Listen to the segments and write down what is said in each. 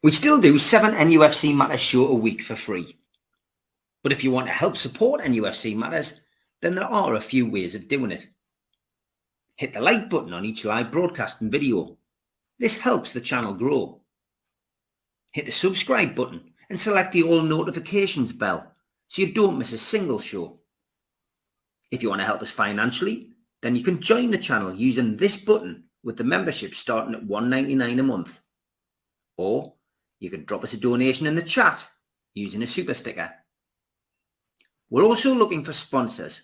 We still do 7 NUFC Matters show a week for free. But if you want to help support NUFC Matters, then there are a few ways of doing it. Hit the like button on each live broadcast and video. This helps the channel grow. Hit the subscribe button and select the all notifications bell so you don't miss a single show. If you want to help us financially, then you can join the channel using this button with the membership starting at $1.99 a month. Or you can drop us a donation in the chat using a super sticker. We're also looking for sponsors.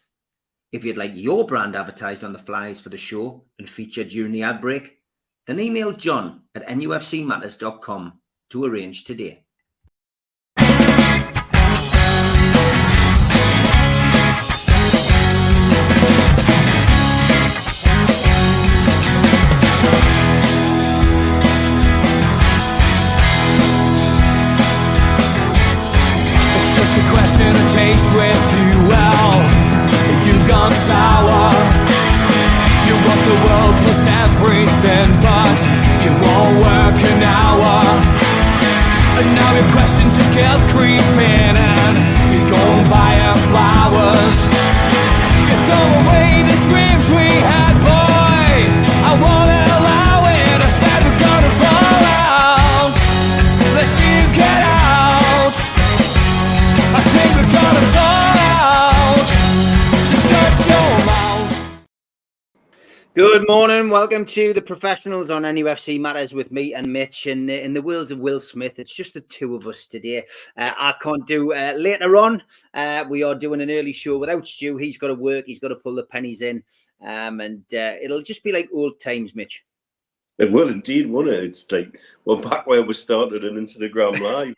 If you'd like your brand advertised on the flyers for the show and featured during the ad break, then email John at nufcmatters.com to arrange today. Taste with you well, you've gone sour. You want the world plus everything, but you won't work an hour. And now your questions are guilt creeping, and you're going buying flowers. You throw away the dreams we had, boy. I won't allow it. I said we're gonna fall out. Let's see you get out. I think we're gonna fall out. So shut your mouth. Good morning. Welcome to the Professionals on NUFC Matters with me and Mitch. And in the words of Will Smith, it's just the two of us today. I can't do later on. We are doing an early show without Stu. He's got to work. He's got to pull the pennies in. And it'll just be like old times, Mitch. It will indeed, won't it? It's like, well, back where we started an Instagram Live.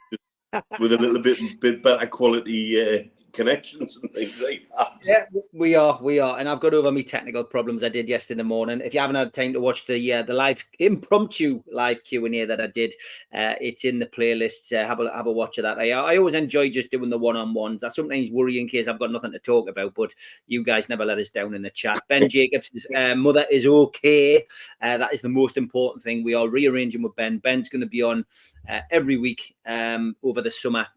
With a little bit better quality connections and things like that. Yeah, we are. And I've got over my technical problems I did yesterday morning. If you haven't had time to watch the live impromptu live Q&A that I did, it's in the playlist. Have a watch of that. I always enjoy just doing the one-on-ones. I sometimes worry in case I've got nothing to talk about, but you guys never let us down in the chat. Ben Jacobs' mother is okay. That is the most important thing. We are rearranging with Ben. Ben's going to be on every week over the summer.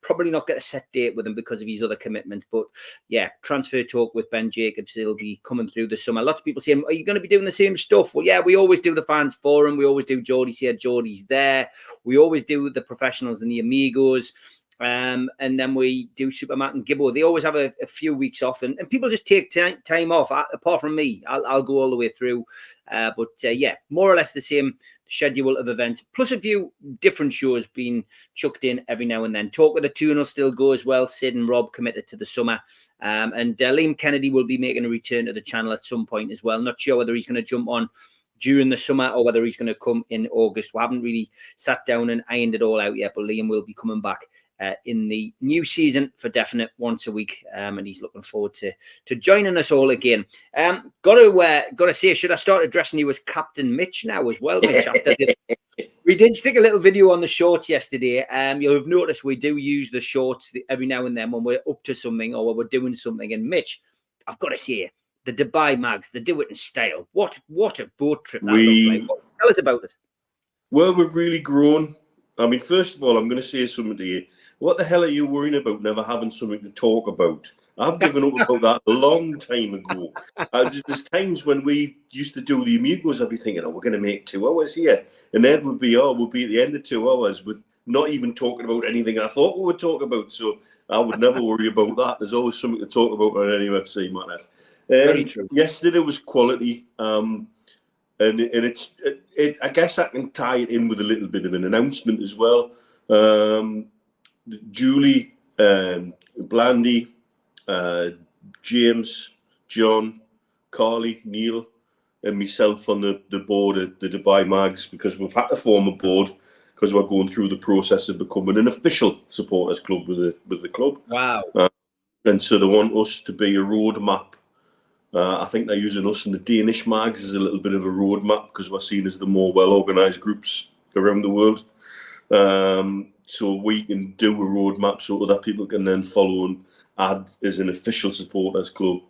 Probably not get a set date with him because of his other commitments, but yeah, transfer talk with Ben Jacobs. It'll be coming through the summer. Lots of people saying, are you going to be doing the same stuff? Well, yeah, we always do the fans forum. We always do Geordie's here, Geordie's there. We always do the professionals and the amigos. And then we do Supermat and Gibbo. They always have a few weeks off, and people just take time off. Apart from me, I'll go all the way through. But yeah, more or less the same schedule of events, plus a few different shows being chucked in every now and then. Talk with the Tune will still go as well. Sid and Rob committed to the summer. And Liam Kennedy will be making a return to the channel at some point as well. Not sure whether he's going to jump on during the summer or whether he's going to come in August. We haven't really sat down and ironed it all out yet, but Liam will be coming back in the new season for definite once a week, and he's looking forward to joining us all again. Got to say, should I start addressing you as Captain Mitch now as well, Mitch? We did stick a little video on the shorts yesterday. You'll have noticed we do use the shorts every now and then when we're up to something or when we're doing something. And Mitch, I've got to say, the Dubai mags, they do it in style. What a boat trip that looked like. Tell us about it. Well, we've really grown. I mean, first of all, I'm going to say something to you. What the hell are you worrying about never having something to talk about? I've given up about that a long time ago. There's times when we used to do the Amigos, I'd be thinking, we're going to make 2 hours here. And then we'll be at the end of 2 hours, but not even talking about anything I thought we would talk about. So I would never worry about that. There's always something to talk about on NUFC Matters. Very true. Yesterday was quality. And I guess I can tie it in with a little bit of an announcement as well. Julie, Blandy, James, John, Carly, Neil, and myself on the board at the Dubai Mags, because we've had to form a board because we're going through the process of becoming an official supporters club with the club. Wow! And so they want us to be a roadmap. I think they're using us and the Danish Mags as a little bit of a roadmap because we're seen as the more well-organised groups around the world. So we can do a roadmap so other people can then follow and add as an official supporters club.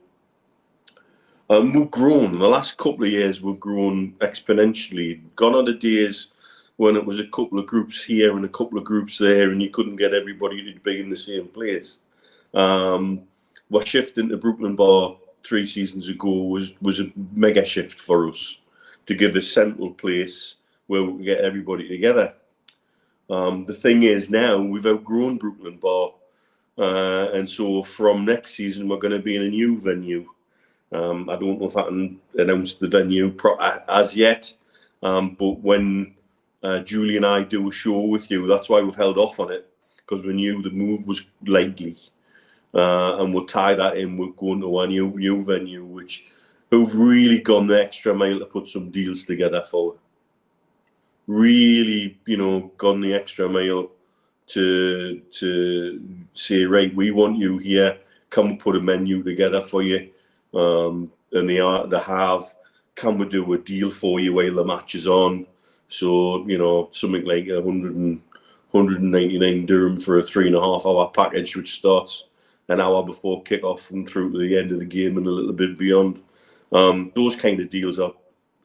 We've grown in the last couple of years. We've grown exponentially. Gone are the days when it was a couple of groups here and a couple of groups there, and you couldn't get everybody to be in the same place. What shifting to Brooklyn Bar 3 seasons ago was a mega shift for us to give a central place where we could get everybody together. The thing is now we've outgrown Brooklyn Bar, and so from next season we're going to be in a new venue. I don't know if I can announce the venue as yet, but when Julie and I do a show with you, that's why we've held off on it, because we knew the move was likely. And we'll tie that in with going to a new venue, who've really gone the extra mile to put some deals together for. Really, gone the extra mile to say, right, we want you here. Come put a menu together for you. And they have. Can we do a deal for you while the match is on? So something like 199 dirham for a 3.5 hour package, which starts an hour before kick-off and through to the end of the game and a little bit beyond. Those kind of deals are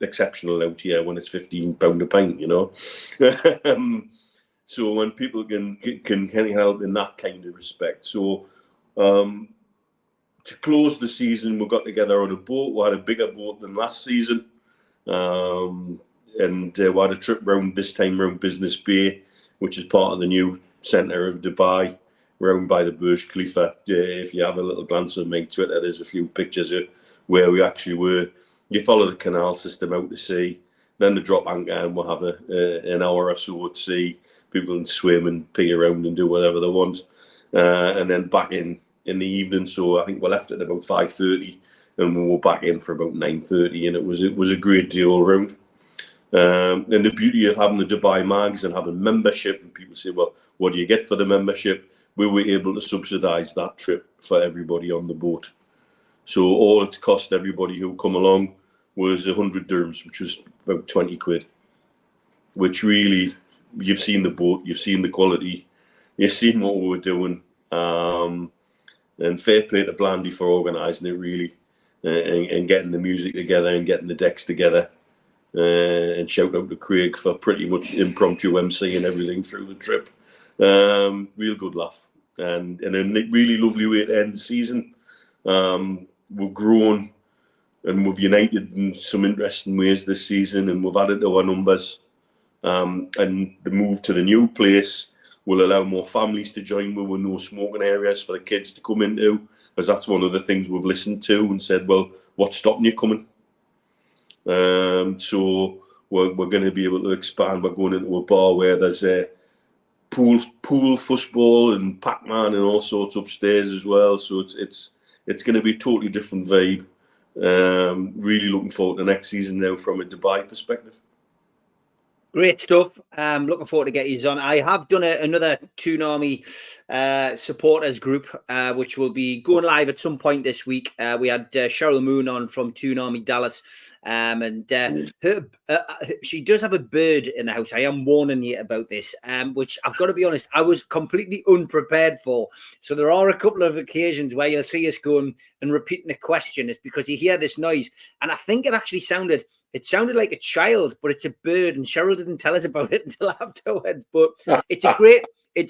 exceptional out here when it's £15 a pint, So when people can help in that kind of respect. So to close the season, we got together on a boat. We had a bigger boat than last season. And we had a trip this time round Business Bay, which is part of the new centre of Dubai, round by the Burj Khalifa. If you have a little glance on my Twitter, there's a few pictures of where we actually were. You follow the canal system out to sea, then the drop anchor, and we'll have an hour or so at sea. People can swim and pee around and do whatever they want, and then back in the evening. So I think we left at about 5:30, and we were back in for about 9:30, and it was a great day all round. And the beauty of having the Dubai mags and having membership, and people say, well, what do you get for the membership? We were able to subsidise that trip for everybody on the boat. So all it's cost everybody who come along was 100 dirhams, which was about 20 quid, which really, you've seen the boat, you've seen the quality, you've seen what we were doing. And fair play to Blandy for organising it, really, and getting the music together and getting the decks together. And shout out to Craig for pretty much impromptu MC and everything through the trip. Real good laugh, and a really lovely way to end the season. We've grown and we've united in some interesting ways this season, and we've added to our numbers. And the move to the new place will allow more families to join with no smoking areas for the kids to come into, because that's one of the things we've listened to and said, well, what's stopping you coming? So we're going to be able to expand. We're going into a bar where there's a pool football and Pac-Man and all sorts upstairs as well. So it's going to be a totally different vibe. Really looking forward to next season now from a Dubai perspective. Great stuff. Looking forward to getting you on. I have done another Toon Army supporters group, which will be going live at some point this week. We had Cheryl Moon on from Toon Army Dallas, and she does have a bird in the house. I am warning you about this, which I've got to be honest, I was completely unprepared for. So there are a couple of occasions where you'll see us going and repeating a question. It's because you hear this noise, and I think it actually sounded like a child, but it's a bird, and Cheryl didn't tell us about it until afterwards. But it's a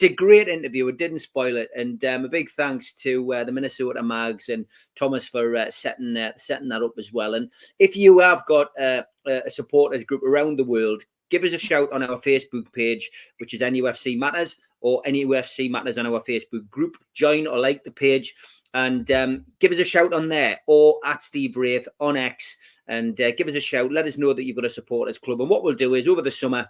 great interview. It didn't spoil it, and a big thanks to the Minnesota Mags and Thomas for setting that up as well. And if you have got a supporters group around the world, give us a shout on our Facebook page, which is NUFC Matters, or NUFC Matters on our Facebook group. Join or like the page, and give us a shout on there, or at Steve Braith on X, and give us a shout. Let us know that you've got a supporters club. And what we'll do is, over the summer,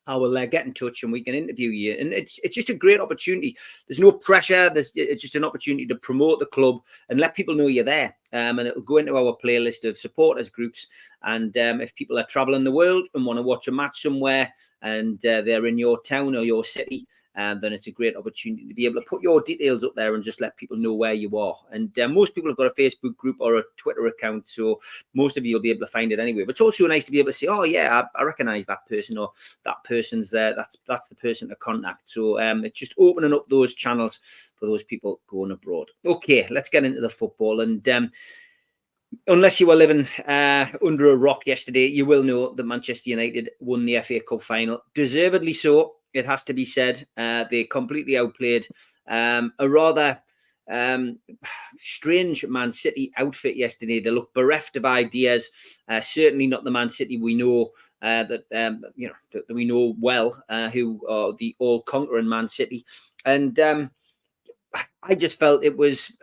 I will get in touch and we can interview you. And it's just a great opportunity. There's no pressure. It's just an opportunity to promote the club and let people know you're there. And it'll go into our playlist of supporters groups. And if people are traveling the world and want to watch a match somewhere, and they're in your town or your city, then it's a great opportunity to be able to put your details up there and just let people know where you are. And most people have got a Facebook group or a Twitter account, so most of you will be able to find it anyway. But it's also nice to be able to say, oh yeah, I recognise that person, or that person's there. That's the person to contact. So it's just opening up those channels for those people going abroad. Okay, let's get into the football. And unless you were living under a rock yesterday, you will know that Manchester United won the FA Cup final. Deservedly so, it has to be said. They completely outplayed a rather strange Man City outfit yesterday. They looked bereft of ideas. Certainly not the Man City we know that we know well, who are the all-conquering Man City. And I just felt it was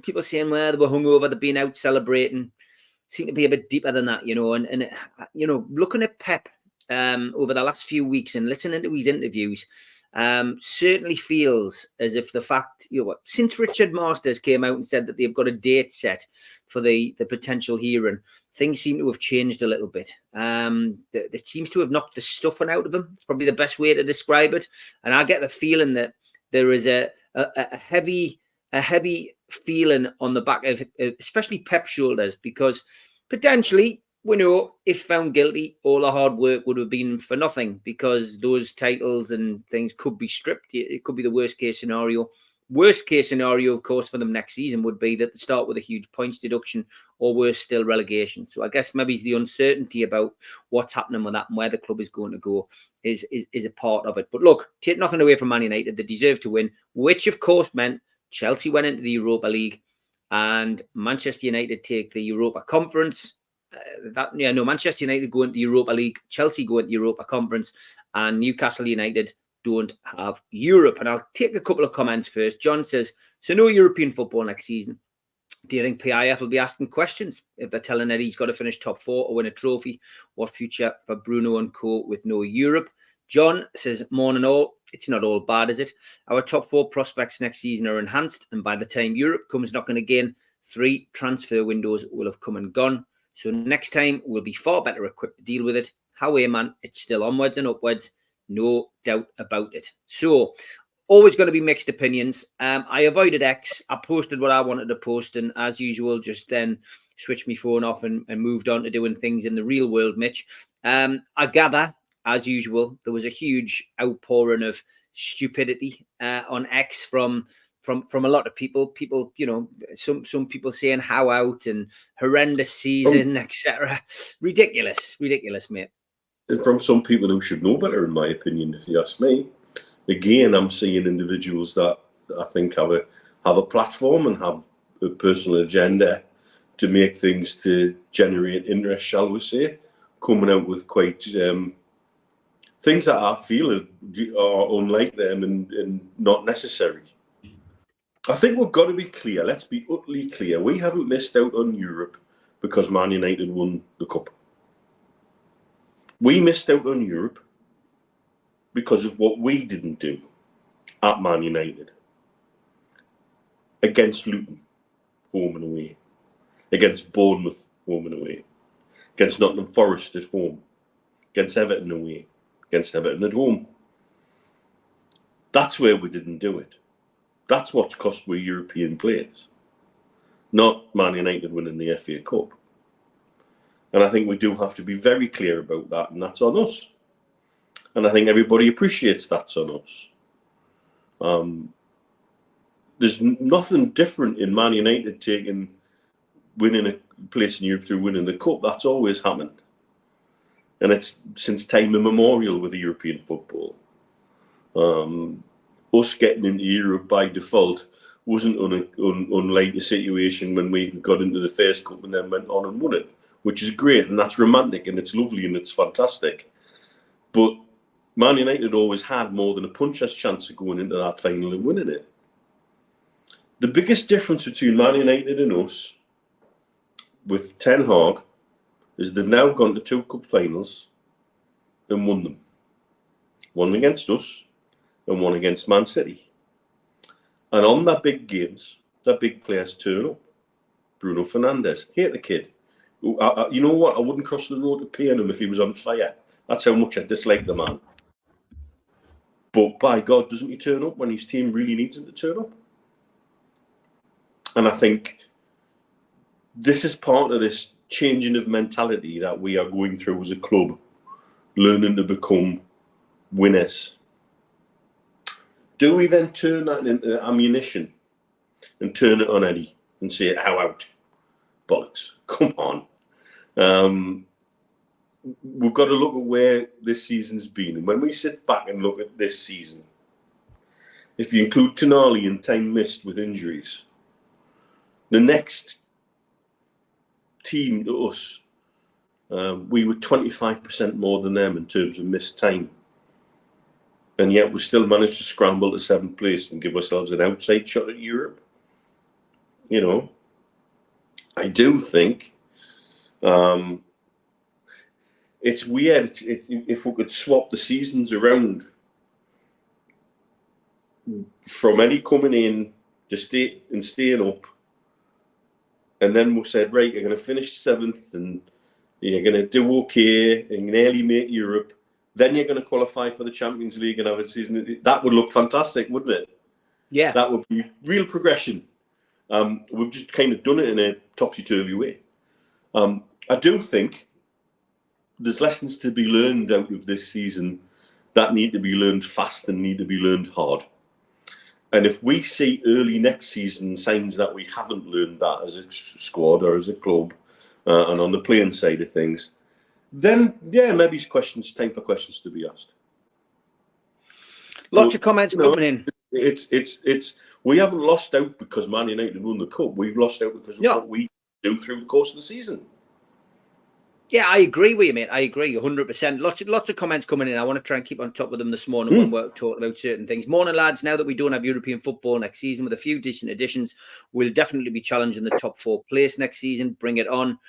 people saying, well, they were hungover, they've been out celebrating. Seemed to be a bit deeper than that, and looking at Pep over the last few weeks and listening to his interviews, certainly feels as if the fact, since Richard Masters came out and said that they've got a date set for the potential hearing, things seem to have changed a little bit. It seems to have knocked the stuffing out of them. It's probably the best way to describe it. And I get the feeling that there is a heavy feeling on the back of especially Pep's shoulders, because potentially, we know, if found guilty, all the hard work would have been for nothing, because those titles and things could be stripped. It could be the worst case scenario. Worst case scenario, of course, for them next season would be that they start with a huge points deduction, or worse still, relegation. So I guess maybe it's the uncertainty about what's happening with that and where the club is going to go is a part of it. But look, take nothing away from Man United. They deserve to win, which of course meant Chelsea went into the Europa League and Manchester United take the Europa Conference. Manchester United go into the Europa League, Chelsea go into the Europa Conference, and Newcastle United don't have Europe. And I'll take a couple of comments first. John says, so no European football next season. Do you think PIF will be asking questions if they're telling Eddie he's got to finish top 4 or win a trophy? What future for Bruno and co with no Europe? John says, morning all. It's not all bad, is it? Our top 4 prospects next season are enhanced, and by the time Europe comes knocking again, 3 transfer windows will have come and gone. So next time we'll be far better equipped to deal with it. However, man, it's still onwards and upwards. No doubt about it. So always going to be mixed opinions. I avoided X. I posted what I wanted to post, and as usual, just then switched my phone off and moved on to doing things in the real world, Mitch. I gather, as usual, there was a huge outpouring of stupidity on X from a lot of people. People, some people saying how out and horrendous season, etc. Ridiculous, mate. From some people who should know better, in my opinion, if you ask me. Again, I'm seeing individuals that I think have a platform and have a personal agenda to make things to generate interest, shall we say, coming out with quite things that I feel are unlike them and not necessary. I think we've got to be clear. Let's be utterly clear. We haven't missed out on Europe because Man United won the cup. We missed out on Europe because of what we didn't do at Man United. Against Luton, home and away. Against Bournemouth, home and away. Against Nottingham Forest at home. Against Everton away. Against Everton at home. That's where we didn't do it. That's what's cost we European players. Not Man United winning the FA Cup. And I think we do have to be very clear about that, and that's on us. And I think everybody appreciates that's on us. There's nothing different in Man United winning a place in Europe through winning the cup. That's always happened. And it's since time immemorial with the European football. Us getting into Europe by default wasn't unlike a situation when we got into the first cup and then went on and won it, which is great, and that's romantic, and it's lovely, and it's fantastic. But Man United always had more than a puncher's chance of going into that final and winning it. The biggest difference between Man United and us with Ten Hag is they've now gone to 2 cup finals and won them. One against us and one against Man City. And on that big games, that big players turn up. Bruno Fernandes, hate the kid. You know what? I wouldn't cross the road to paying him if he was on fire. That's how much I dislike the man. But by God, doesn't he turn up when his team really needs him to turn up? And I think this is part of this changing of mentality that we are going through as a club, learning to become winners. Do we then turn that into ammunition and turn it on Eddie and say, how out? bollocks. Come on. We've got to look at where this season's been. And when we sit back and look at this season, if you include Tonali and Tyne missed with injuries, the next team to us, we were 25% more than them in terms of missed time. And yet we still managed to scramble to 7th place and give ourselves an outside shot at Europe. You know, I do think it's weird. If we could swap the seasons around from any coming in to staying up, and then we said, right, you're going to finish 7th and you're going to do okay and nearly make Europe. Then you're going to qualify for the Champions League and have a season. That would look fantastic, wouldn't it? Yeah. That would be real progression. We've just kind of done it in a topsy-turvy way. I do think there's lessons to be learned out of this season that need to be learned fast and need to be learned hard. And if we see early next season signs that we haven't learned that as a squad or as a club, and on the playing side of things, then, yeah, maybe it's time for questions to be asked. Lots of comments coming in. It's we haven't lost out because Man United won the cup. We've lost out because of what we do through the course of the season. Yeah, I agree with you, mate. I agree 100%. Lots of comments coming in. I want to try and keep on top of them this morning when we're talking about certain things. Morning, lads. Now that we don't have European football next season, with a few decent additions, we'll definitely be challenging the top 4 place next season. Bring it on.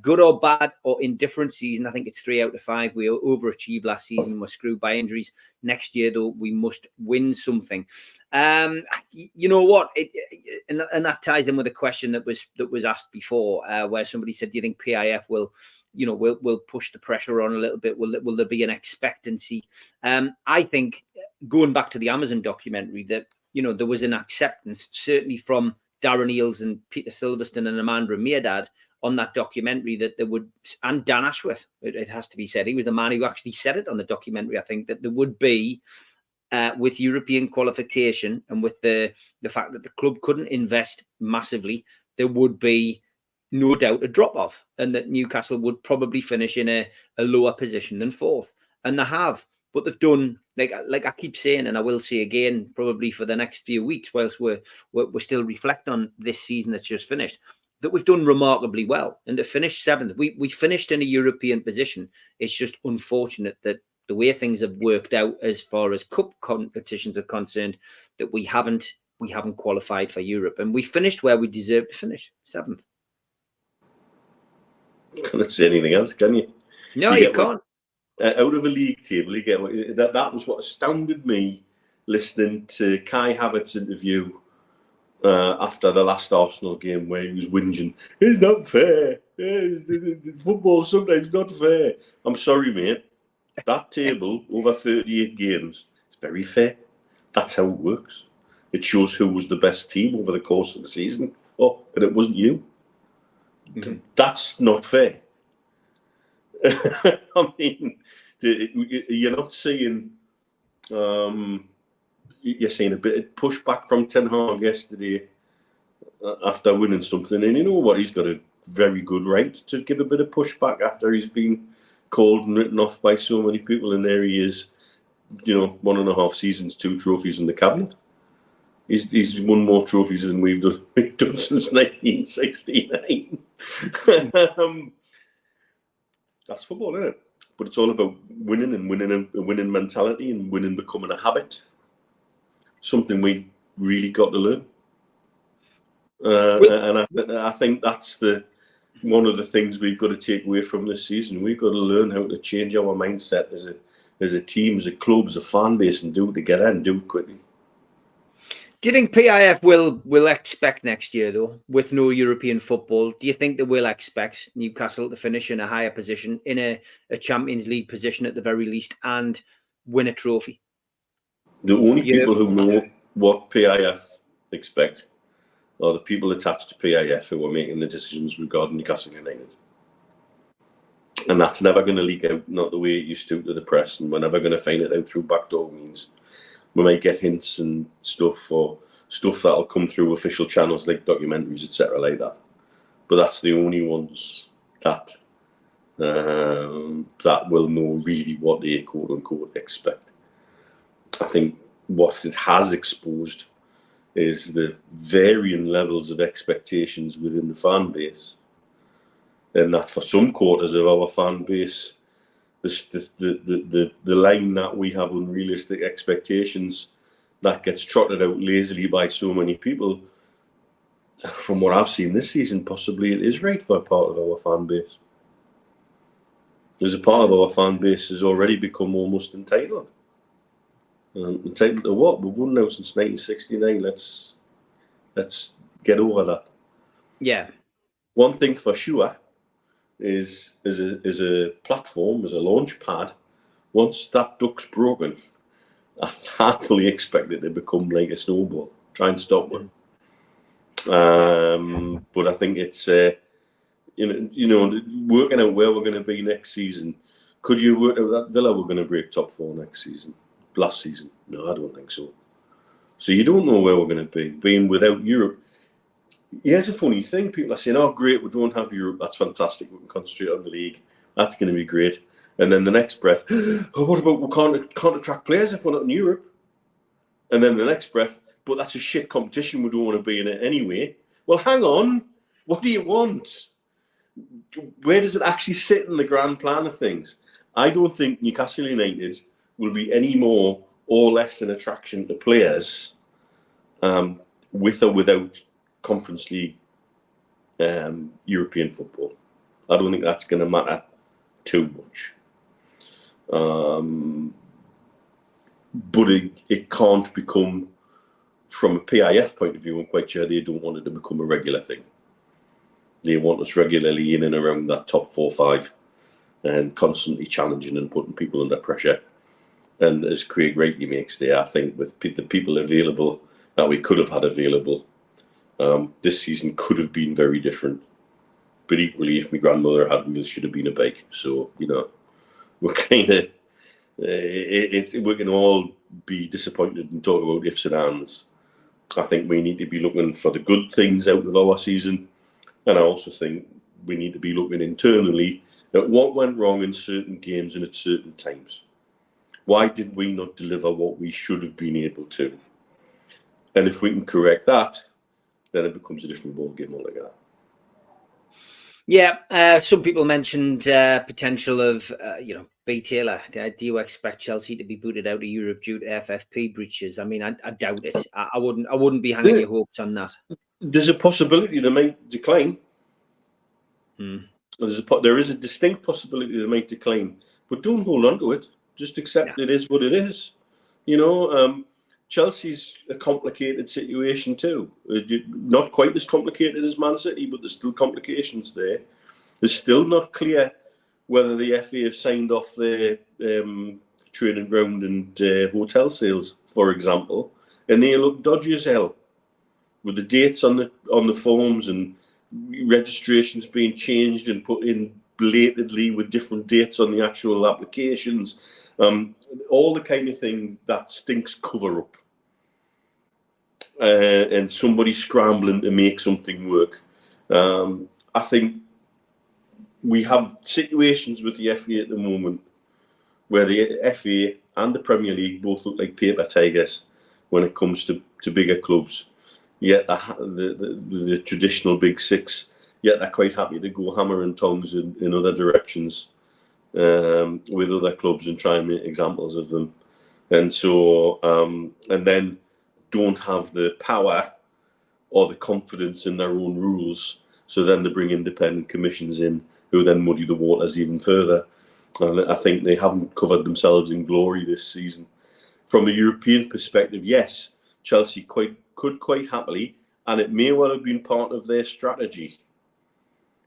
Good or bad or indifferent season, I think it's 3 out of 5. We overachieved last season. We're screwed by injuries. Next year, though, we must win something. You know what? And that ties in with a question that was asked before, where somebody said, "Do you think PIF will push the pressure on a little bit? Will there be an expectancy?" I think, going back to the Amazon documentary, that there was an acceptance, certainly from Darren Eales and Peter Silverstone and Amanda Meerdad on that documentary, that there would, and Dan Ashworth, it has to be said, he was the man who actually said it on the documentary, I think, that there would be, with European qualification and with the fact that the club couldn't invest massively, there would be no doubt a drop-off, and that Newcastle would probably finish in a lower position than 4th. And they have, but they've done, like I keep saying, and I will say again, probably for the next few weeks, whilst we're still reflecting on this season that's just finished, that we've done remarkably well. And to finish 7th, we finished in a European position. It's just unfortunate that the way things have worked out as far as cup competitions are concerned, that we haven't qualified for Europe, and we finished where we deserved to finish, 7th. Can't say anything else, can you? No, you can't. Out of a league table, you get that was what astounded me listening to Kai Havertz's interview after the last Arsenal game, where he was whinging. It's not fair. Football's sometimes not fair. I'm sorry, mate. That table over 38 games, it's very fair. That's how it works. It shows who was the best team over the course of the season. Oh, and it wasn't you. Mm-hmm. That's not fair. I mean, you're not seeing. You're seeing a bit of pushback from Ten Hag yesterday after winning something, and you know what? He's got a very good right to give a bit of pushback after he's been called and written off by so many people. And there he is, 1.5 seasons, 2 trophies in the cabinet. He's won more trophies than we've done since 1969. That's football, isn't it? But it's all about winning and a winning mentality and winning becoming a habit. Something we've really got to learn. And I think that's one of the things we've got to take away from this season. We've got to learn how to change our mindset as a team, as a club, as a fan base, and do it together and do it quickly. Do you think PIF will expect next year, though, with no European football? Do you think they will expect Newcastle to finish in a higher position, in a Champions League position at the very least, and win a trophy? The only people who know what PIF expect are the people attached to PIF who are making the decisions regarding Newcastle United. And that's never going to leak out, not the way it used to the press, and we're never going to find it out through backdoor means. We might get hints and stuff, or stuff that'll come through official channels like documentaries, etc., like that. but that's the only ones that that will know really what they quote unquote expect. I think what it has exposed is the varying levels of expectations within the fan base, and that for some quarters of our fan base, the line that we have unrealistic expectations that gets trotted out lazily by so many people. From what I've seen this season, possibly it is right for a part of our fan base. There's a part of our fan base has already become almost entitled. Entitled to what? We've won now since 1969. Let's get over that. Yeah. One thing for sure is a platform, as a launch pad. Once that duck's broken, I fully expect it to become like a snowball. Try and stop one. But I think it's working out where we're going to be next season. Could you work out that Villa were going to break top 4 next season? Last season? No, I don't think so. So you don't know where we're going to be. Being without Europe. Here's a funny thing. People are saying, oh, great, we don't have Europe. That's fantastic. We can concentrate on the league. That's going to be great. And then the next breath, oh, what about we can't attract players if we're not in Europe? And then the next breath, but that's a shit competition. We don't want to be in it anyway. Well, hang on. What do you want? Where does it actually sit in the grand plan of things? I don't think Newcastle United will be any more or less an attraction to players with or without Conference League European football. I don't think that's going to matter too much. But it can't become, from a PIF point of view, I'm quite sure they don't want it to become a regular thing. They want us regularly in and around that top 4 or 5 and constantly challenging and putting people under pressure. And as Craig rightly makes there, I think with the people available that we could have had available, this season could have been very different. But equally, if my grandmother had me, there should have been a bike. So, we're kind of, we can all be disappointed and talk about ifs and ands. I think we need to be looking for the good things out of our season. And I also think we need to be looking internally at what went wrong in certain games and at certain times. Why did we not deliver what we should have been able to? And if we can correct that, then it becomes a different ballgame altogether. Yeah, some people mentioned potential of, B. Taylor. Do you expect Chelsea to be booted out of Europe due to FFP breaches? I mean, I doubt it. I wouldn't be hanging your hopes on that. There's a possibility they might decline. There is a distinct possibility they might decline, but don't hold on to it. Just accept it is what it is. Chelsea's a complicated situation too. Not quite as complicated as Man City, but there's still complications there. It's still not clear whether the FA have signed off their training ground and hotel sales, for example, and they look dodgy as hell with the dates on the forms and registrations being changed and put in belatedly with different dates on the actual applications. All the kind of thing that stinks cover up. And somebody scrambling to make something work. I think we have situations with the FA at the moment where the FA and the Premier League both look like paper tigers when it comes to bigger clubs. Yet the traditional big six, yet they're quite happy to go hammer and tongs in other directions with other clubs and try and make examples of them. And so, and then don't have the power or the confidence in their own rules. So then they bring independent commissions in who then muddy the waters even further. And I think they haven't covered themselves in glory this season. From a European perspective, yes, Chelsea could quite happily, and it may well have been part of their strategy.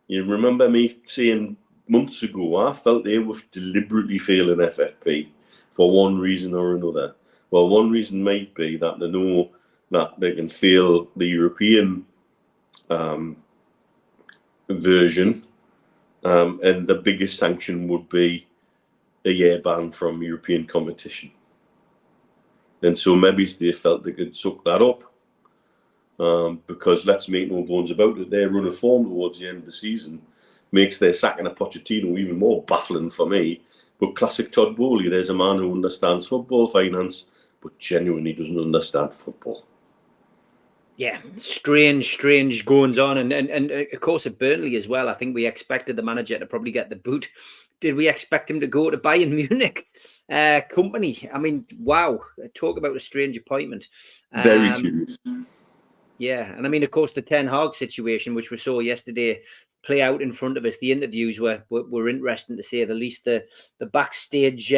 You remember me saying months ago, I felt they were deliberately failing FFP for one reason or another. Well, one reason might be that they know that they can fail the European version, and the biggest sanction would be a year ban from European competition. And so maybe they felt they could suck that up because let's make no bones about it, their run of form towards the end of the season makes their sacking of Pochettino even more baffling for me. But classic Todd Bowley, there's a man who understands football finance, but genuinely doesn't understand football. Yeah, strange goings on, and of course at Burnley as well. I think we expected the manager to probably get the boot. Did we expect him to go to Bayern Munich company? I mean, wow! Talk about a strange appointment. Very curious. Yeah, and I mean, of course, the Ten Hag situation, which we saw yesterday, play out in front of us. The interviews were interesting to say the least. The backstage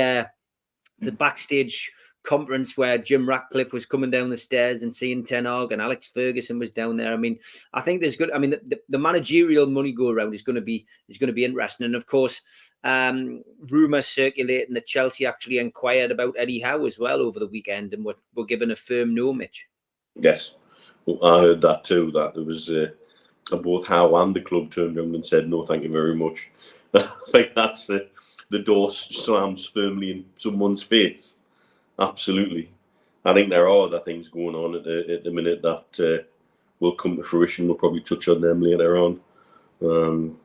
conference where Jim Ratcliffe was coming down the stairs and seeing Ten Hag, and Alex Ferguson was down there. I mean, I think there's good. I mean, the managerial money go around is going to be interesting, and of course, rumours circulating that Chelsea actually inquired about Eddie Howe as well over the weekend, and were given a firm no, Mitch. Yes, well, I heard that too. That there was both Howe and the club turned around and said no, thank you very much. I think that's the door slams firmly in someone's face. Absolutely. I think there are other things going on at the minute that will come to fruition. We'll probably touch on them later on,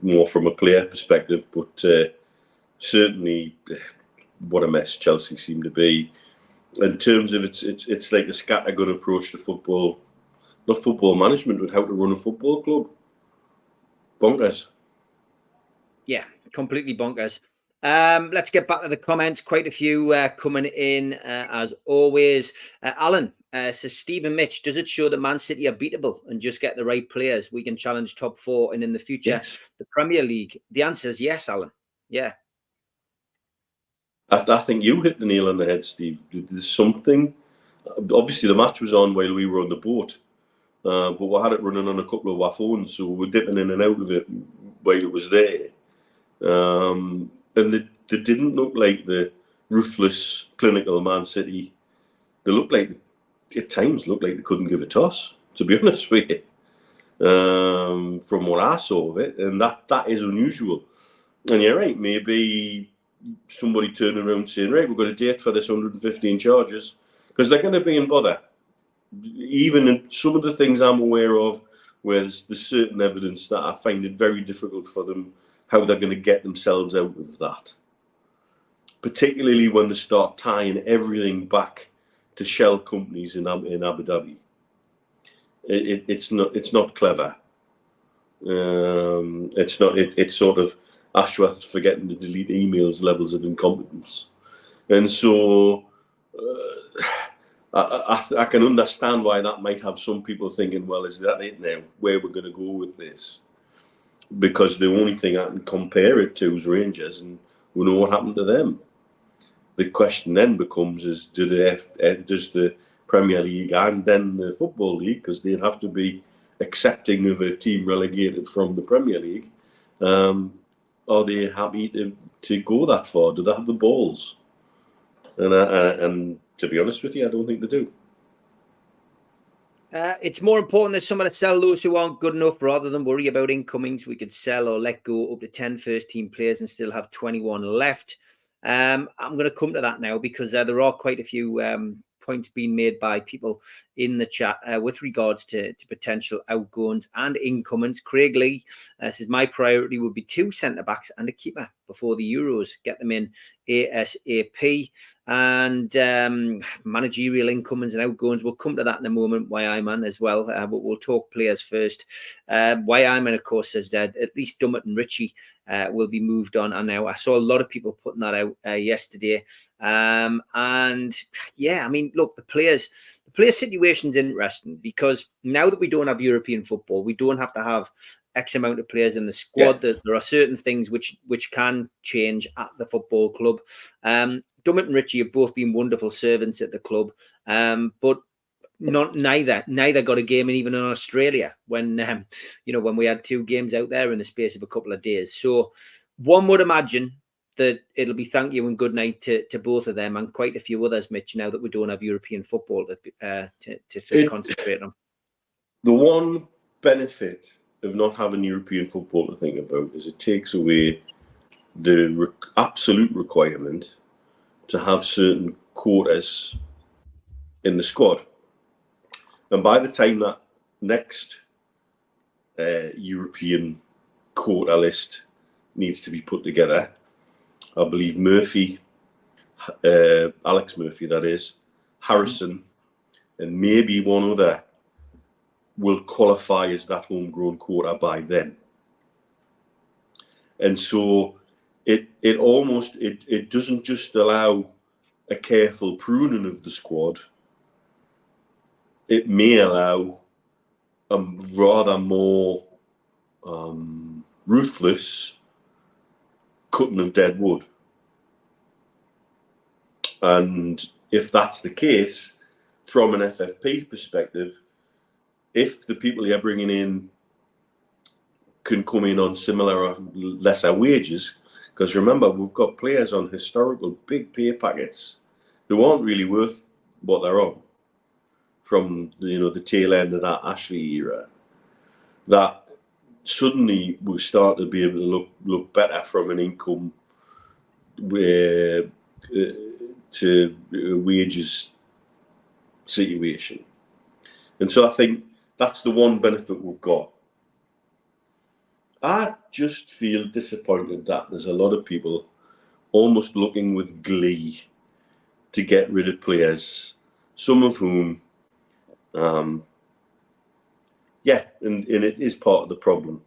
more from a player perspective. But certainly, what a mess Chelsea seem to be. In terms of it's like a scattergun approach to football, not football management, but how to run a football club. Bonkers. Yeah, completely bonkers. Let's get back to the comments. Quite a few coming in as always. Alan says, Stephen Mitch, does it show that Man City are beatable and just get the right players? We can challenge top four and in the future, the Premier League. The answer is yes, Alan. Yeah. I think you hit the nail on the head, Steve. There's something. Obviously, the match was on while we were on the boat, but we had it running on a couple of our phones, so we were dipping in and out of it while it was there. And they didn't look like the ruthless, clinical Man City. They looked like, at times, looked like they couldn't give a toss, to be honest with you, from what I saw of it. And that is unusual. And you're right, maybe somebody turning around saying, right, we've got a date for this 115 charges, because they're going to be in bother. Even in some of the things I'm aware of, where there's certain evidence that I find it very difficult for them how they're going to get themselves out of that. Particularly when they start tying everything back to shell companies in Abu Dhabi. It's not clever. It's not. It's sort of Ashworth's forgetting to delete emails levels of incompetence. And so I can understand why that might have some people thinking, well, is that it now? Where we're going to go with this? Because the only thing I can compare it to is Rangers, and we know what happened to them. The question then becomes: does the Premier League and then the Football League, because they'd have to be accepting of a team relegated from the Premier League, are they happy to go that far? Do they have the balls? And to be honest with you, I don't think they do. It's more important that someone to sell those who aren't good enough rather than worry about incomings. We could sell or let go up to 10 first-team players and still have 21 left. I'm going to come to that now because there are quite a few points being made by people in the chat with regards to potential outgoings and incomings. Craig Lee says, my priority would be 2 centre-backs and a keeper before the Euros. Get them in ASAP. And managerial incomings and outgoings, we'll come to that in a moment. Wyman as well, but we'll talk players first. Wyman, of course, says that at least Dummett and Ritchie will be moved on. And now I saw a lot of people putting that out yesterday. And yeah, I mean, look, the player situation is interesting because now that we don't have European football, we don't have to have X amount of players in the squad. Yes. There are certain things which can change at the football club. Dummett and Ritchie have both been wonderful servants at the club, but neither got a game even in Australia when when we had 2 games out there in the space of a couple of days. So one would imagine that it'll be thank you and good night to both of them and quite a few others, Mitch, now that we don't have European football to concentrate on. The one benefit of not having European football to think about is it takes away the absolute requirement to have certain quotas in the squad. And by the time that next European quota list needs to be put together. I believe Murphy, Alex Murphy, that is, Harrison, and maybe one other will qualify as that homegrown quota by then. And so it doesn't just allow a careful pruning of the squad. It may allow a rather more ruthless cutting of dead wood. And if that's the case, from an FFP perspective, if the people you're bringing in can come in on similar or lesser wages, because remember, we've got players on historical big pay packets who aren't really worth what they're on from the tail end of that Ashley era, that suddenly we start to be able to look better from an income to wages situation. And so I think that's the one benefit we've got. I just feel disappointed that there's a lot of people almost looking with glee to get rid of players, some of whom, and it is part of the problem.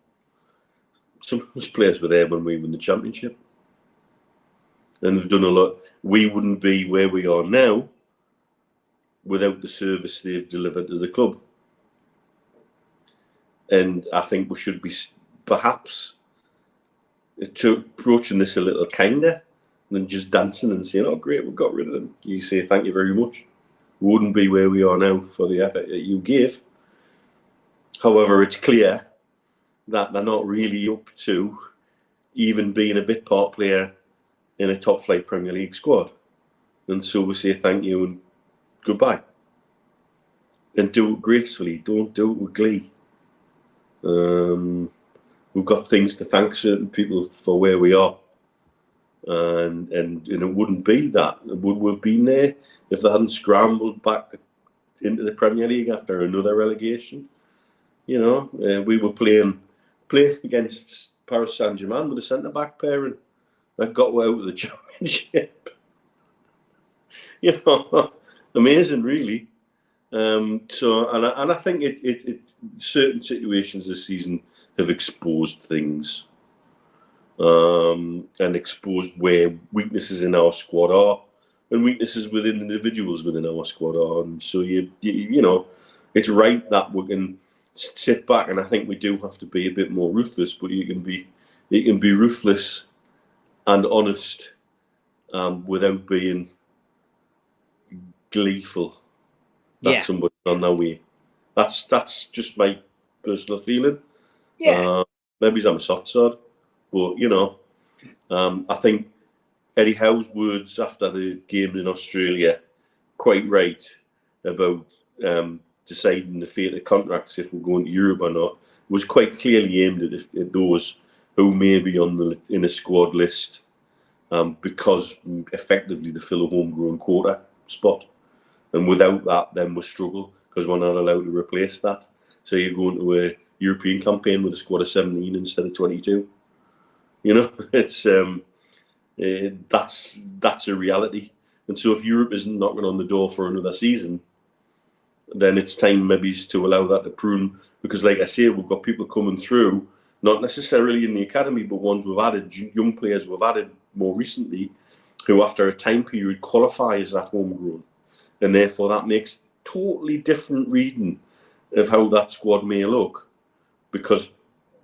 Some of those players were there when we won the championship, and they've done a lot. We wouldn't be where we are now without the service they've delivered to the club. And I think we should be perhaps approaching this a little kinder than just dancing and saying, "Oh, great, we've got rid of them." You say, "Thank you very much. We wouldn't be where we are now for the effort that you gave." However, it's clear that they're not really up to even being a bit part player in a top flight Premier League squad. And so we say thank you and goodbye. And do it gracefully. Don't do it with glee. We've got things to thank certain people for where we are. And it wouldn't be that. Would we have been there if they hadn't scrambled back into the Premier League after another relegation? We were playing against Paris Saint-Germain with a centre-back pairing that got out of the championship. Amazing, really. I think it certain situations this season have exposed things, and exposed where weaknesses in our squad are, and weaknesses within individuals within our squad are. And so it's right that we can sit back, and I think we do have to be a bit more ruthless. But you can be ruthless and honest without being gleeful that somebody's on their way. That's just my personal feeling. Yeah. Maybe I'm a soft sod, but I think Eddie Howe's words after the game in Australia, quite right about deciding the fate of contracts if we're going to Europe or not, was quite clearly aimed at those who may be in a squad list because effectively they fill a homegrown quota spot. And without that, then we struggle because we're not allowed to replace that. So you're going to a European campaign with a squad of 17 instead of 22. It's that's a reality. And so if Europe isn't knocking on the door for another season, then it's time maybe to allow that to prune. Because like I say, we've got people coming through, not necessarily in the academy, but ones we've added, young players we've added more recently, who after a time period qualify as that homegrown. And therefore that makes totally different reading of how that squad may look, because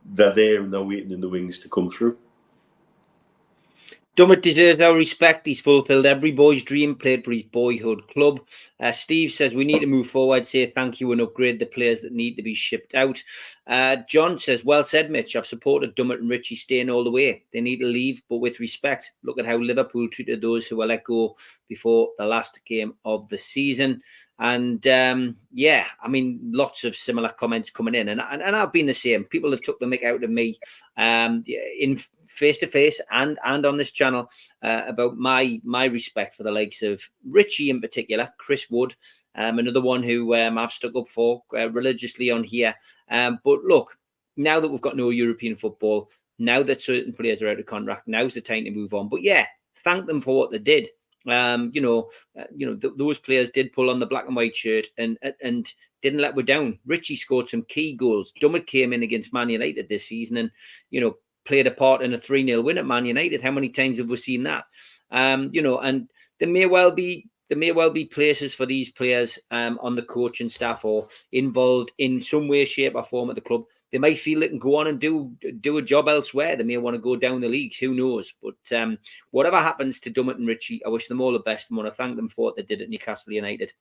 they're there and they're waiting in the wings to come through. Dummett deserves our respect. He's fulfilled every boy's dream, played for his boyhood club. Steve says we need to move forward, say thank you and upgrade the players that need to be shipped out. John says, well said, Mitch. I've supported Dummett and Richie staying all the way. They need to leave, but with respect. Look at how Liverpool treated those who were let go before the last game of the season. And lots of similar comments coming in. And I've been the same. People have took the mick out of me in face to face and on this channel about my respect for the likes of Richie in particular, Chris Wood, another one who I've stuck up for religiously on here. But look, now that we've got no European football, now that certain players are out of contract, now's the time to move on. But yeah, thank them for what they did. Those players did pull on the black and white shirt and didn't let me down. Richie scored some key goals. Dummett came in against Man United this season and, played a part in a 3-0 win at Man United. How many times have we seen that? And there may well be places for these players on the coaching staff or involved in some way, shape or form at the club. They might feel they can go on and do a job elsewhere. They may want to go down the leagues. Who knows? But whatever happens to Dummett and Richie, I wish them all the best and want to thank them for what they did at Newcastle United.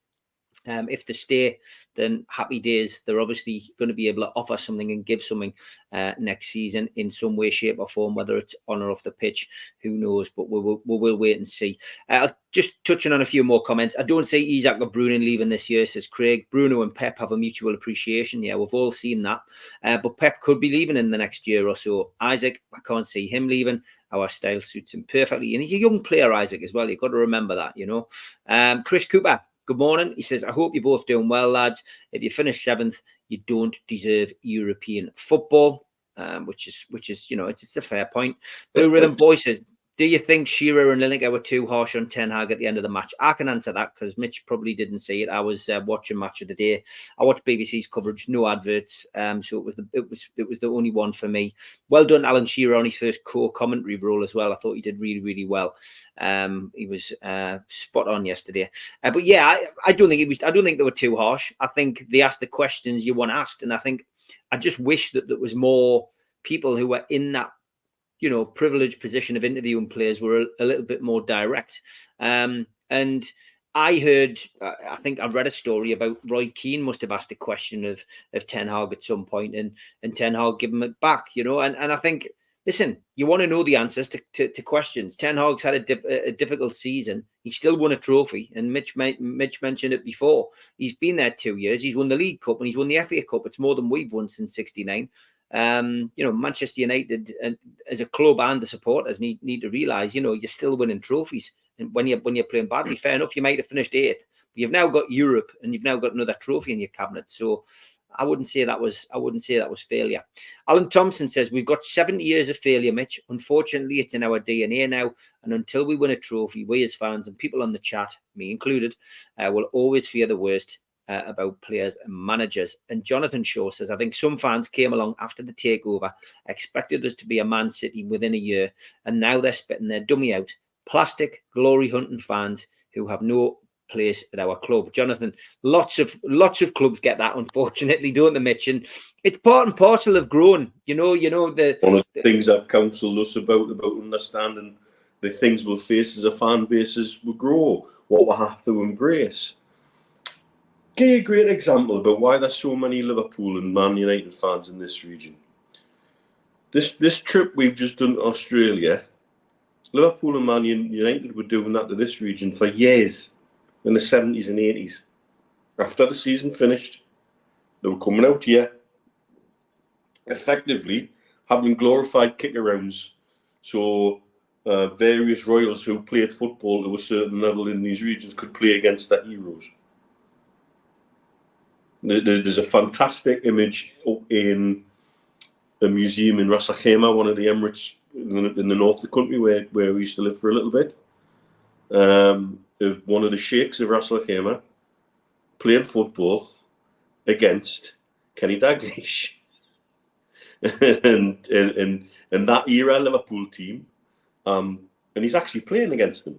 If they stay, then happy days. They're obviously going to be able to offer something and give something next season in some way, shape or form, whether it's on or off the pitch. Who knows? But we will wait and see. Just touching on a few more comments. I don't see Isak or Bruno leaving this year, says Craig. Bruno and Pep have a mutual appreciation. Yeah, we've all seen that. But Pep could be leaving in the next year or so. Isak, I can't see him leaving. Our style suits him perfectly. And he's a young player, Isak, as well. You've got to remember that, Chris Cooper. Good morning. He says, I hope you're both doing well, lads. If you finish 7th, you don't deserve European football, which is it's a fair point. Blue Rhythm Boy says, do you think Shearer and Lineker were too harsh on Ten Hag at the end of the match? I can answer that because Mitch probably didn't see it. I was watching Match of the Day. I watched BBC's coverage, no adverts, so it was the only one for me. Well done, Alan Shearer, on his first co-commentary role as well. I thought he did really, really well. He was spot on yesterday. But yeah, I don't think they were too harsh. I think they asked the questions you want asked, and I just wish that there was more people who were in that privileged position of interviewing players were a little bit more direct. And I heard, I think I read a story about Roy Keane must have asked a question of Ten Hag at some point and Ten Hag give him it back, and I think, listen, you want to know the answers to questions. Ten Hag's had a difficult season. He still won a trophy, and Mitch mentioned it before. He's been there 2 years. He's won the League Cup and he's won the FA Cup. It's more than we've won since '69. Manchester United as a club and the supporters need to realise, you're still winning trophies. And when you're playing badly, fair enough, you might have finished 8th. But you've now got Europe and you've now got another trophy in your cabinet. So I wouldn't say that was failure. Alan Thompson says, we've got 70 years of failure, Mitch. Unfortunately, it's in our DNA now. And until we win a trophy, we as fans and people on the chat, me included, will always fear the worst about players and managers. And Jonathan Shaw says, I think some fans came along after the takeover, expected us to be a Man City within a year, and now they're spitting their dummy out. Plastic, glory hunting fans who have no place at our club. Jonathan, lots of clubs get that, unfortunately, don't they, Mitch? And it's part and parcel of growing. One of the things I've counselled us about understanding the things we'll face as a fan base as we grow, what we'll have to embrace. Give you a great example about why there's so many Liverpool and Man United fans in this region. This trip we've just done to Australia, Liverpool and Man United were doing that to this region for years, in the 70s and 80s. After the season finished, they were coming out here, effectively having glorified kick-arounds. So various royals who played football to a certain level in these regions could play against their heroes. There's a fantastic image in a museum in Ras Al Khaimah, one of the Emirates in the north of the country where we used to live for a little bit, of one of the sheikhs of Ras Al Khaimah playing football against Kenny Dalglish. and that era Liverpool team, and he's actually playing against them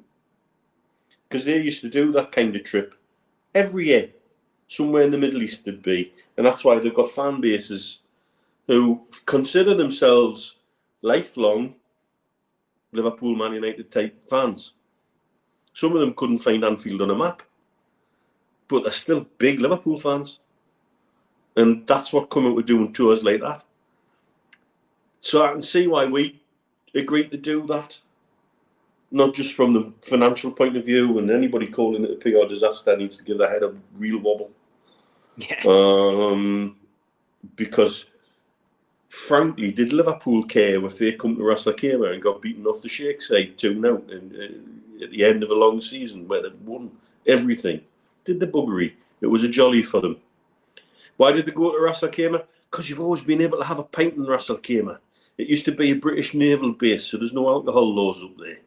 because they used to do that kind of trip every year. Somewhere in the Middle East they'd be, and that's why they've got fan bases who consider themselves lifelong Liverpool, Man United type fans. Some of them couldn't find Anfield on a map, but they're still big Liverpool fans, and that's what come out with doing tours like that. So I can see why we agreed to do that, not just from the financial point of view, and anybody calling it a PR disaster needs to give their head a real wobble. Yeah. Because frankly, did Liverpool care if they come to Ras Al Khaimah and got beaten off the Sheikh side 2-0 at the end of a long season where they've won everything? Did the buggery? It was a jolly for them. Why did they go to Ras Al Khaimah? Because you've always been able to have a pint in Ras Al Khaimah. It used to be a British naval base, so there's no alcohol laws up there.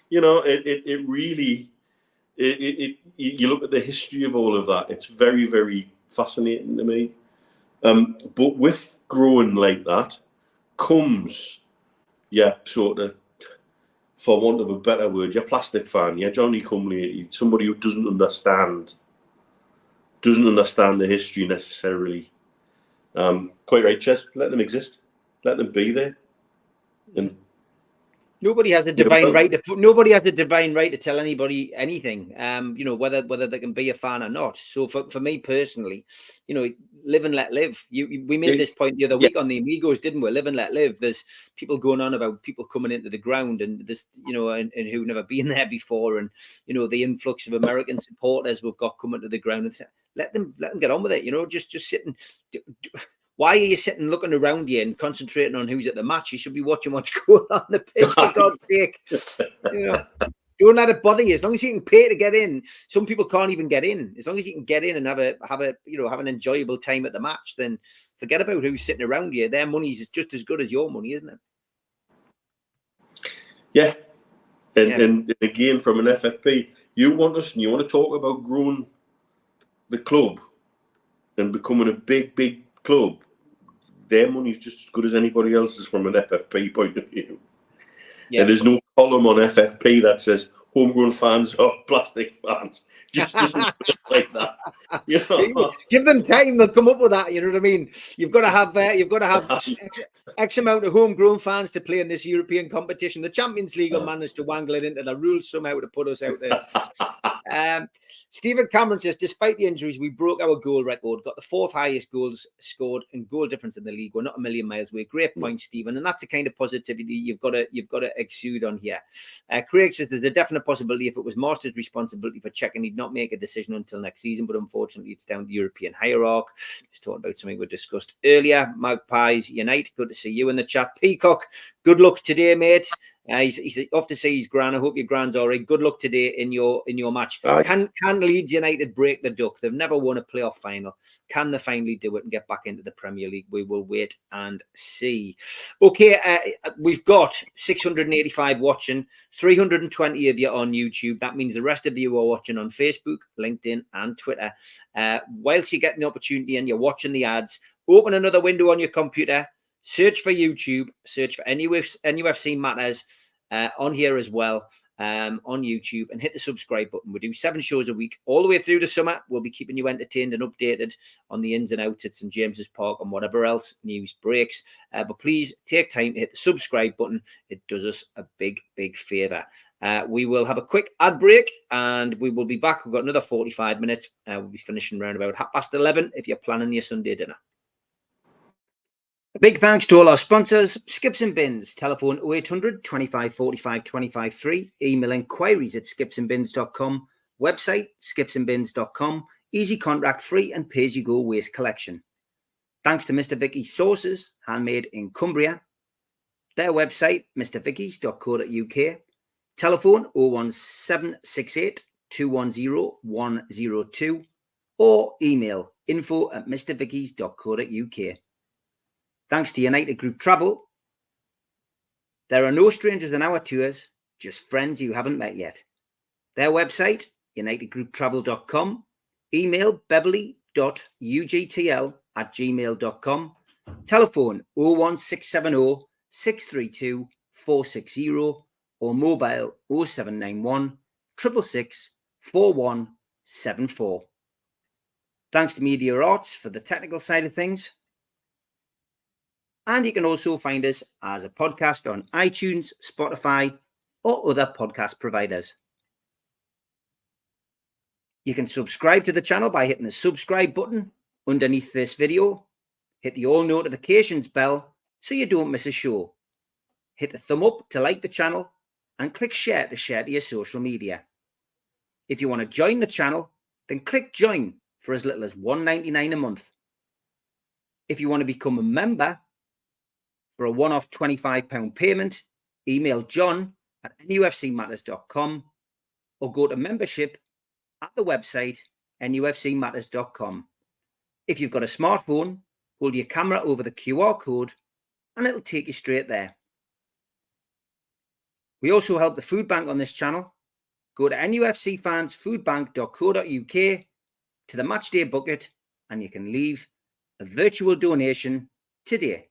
You know, it really, you look at the history of all of that, it's very, very fascinating to me. But with growing like that comes, sort of, for want of a better word, your plastic fan, your Johnny come lately, somebody who doesn't understand the history necessarily. Quite right, Ches. Let them exist. Let them be there. And nobody has a divine right to. Nobody has a divine right to tell anybody anything. You know, whether they can be a fan or not. So for me personally, you know, live and let live. We made this point the other week on the Amigos, didn't we? Live and let live. There's people going on about people coming into the ground and this, you know, and who've never been there before, and you know the influx of American supporters we've got coming to the ground. And let them get on with it. You know, just sit and. Why are you sitting looking around you and concentrating on who's at the match? You should be watching what's going on the pitch, for God's sake. You know, don't let it bother you. As long as you can pay to get in, some people can't even get in. As long as you can get in and have an enjoyable time at the match, then forget about who's sitting around you. Their money's just as good as your money, isn't it? Yeah. And again, from an FFP, you want to talk about growing the club and becoming a big club. Their money's just as good as anybody else's from an FFP point of view. Yeah. And there's no column on FFP that says homegrown fans or plastic fans. Just doesn't like that. You know? Give them time; they'll come up with that. You know what I mean? You've got to have X amount of homegrown fans to play in this European competition. The Champions League will manage to wangle it into the rules somehow to put us out there. Stephen Cameron says, despite the injuries, we broke our goal record, got the 4th highest goals scored and goal difference in the league. We're not a million miles away. Great point, Stephen, and that's the kind of positivity you've got to exude on here. Craig says there's a definite possibility if it was Master's responsibility for checking, he'd not make a decision until next season, but unfortunately it's down to the European hierarchy. Just talking about something we discussed earlier. Magpies Unite, good to see you in the chat. Peacock, good luck today, mate. He's off to see his gran. I hope your gran's all right. Good luck today in your match. Can Leeds United break the duck? They've never won a playoff final. Can they finally do it and get back into the Premier League? We will wait and see. Okay, we've got 685 watching, 320 of you on YouTube. That means the rest of you are watching on Facebook, LinkedIn, and Twitter. Whilst you're getting the opportunity and you're watching the ads, open another window on your computer. Search for YouTube, search for NUFC Matters on here as well, on YouTube, and hit the subscribe button. We do 7 shows a week all the way through the summer. We'll be keeping you entertained and updated on the ins and outs at St. James's Park and whatever else news breaks. But please take time to hit the subscribe button. It does us a big favour. We will have a quick ad break and we will be back. We've got another 45 minutes. We'll be finishing around about 11:30 if you're planning your Sunday dinner. A big thanks to all our sponsors, Skips and Bins, telephone 0800 25 45 25 3, email inquiries at skipsandbins.com, website skipsandbins.com, easy contract free and pay-as-you-go waste collection. Thanks to Mr. Vicky's Sauces, handmade in Cumbria. Their website, mrvickies.co.uk, telephone 01768 210 102, or email info@mrvickies.co.uk. Thanks to United Group Travel. There are no strangers on our tours, just friends you haven't met yet. Their website, unitedgrouptravel.com, email beverly.ugtl@gmail.com, telephone 01670 632 460, or mobile 0791 666 4174. Thanks to Media Arts for the technical side of things. And you can also find us as a podcast on iTunes, Spotify, or other podcast providers. You can subscribe to the channel by hitting the subscribe button underneath this video. Hit the all notifications bell so you don't miss a show. Hit the thumb up to like the channel and click share to your social media. If you want to join the channel, then click join for as little as $1.99 a month. If you want to become a member for a one-off £25 payment, email john@nufcmatters.com or go to membership at the website nufcmatters.com. If you've got a smartphone, hold your camera over the QR code and it'll take you straight there. We also help the food bank on this channel. Go to nufcfansfoodbank.co.uk to the matchday bucket and you can leave a virtual donation today.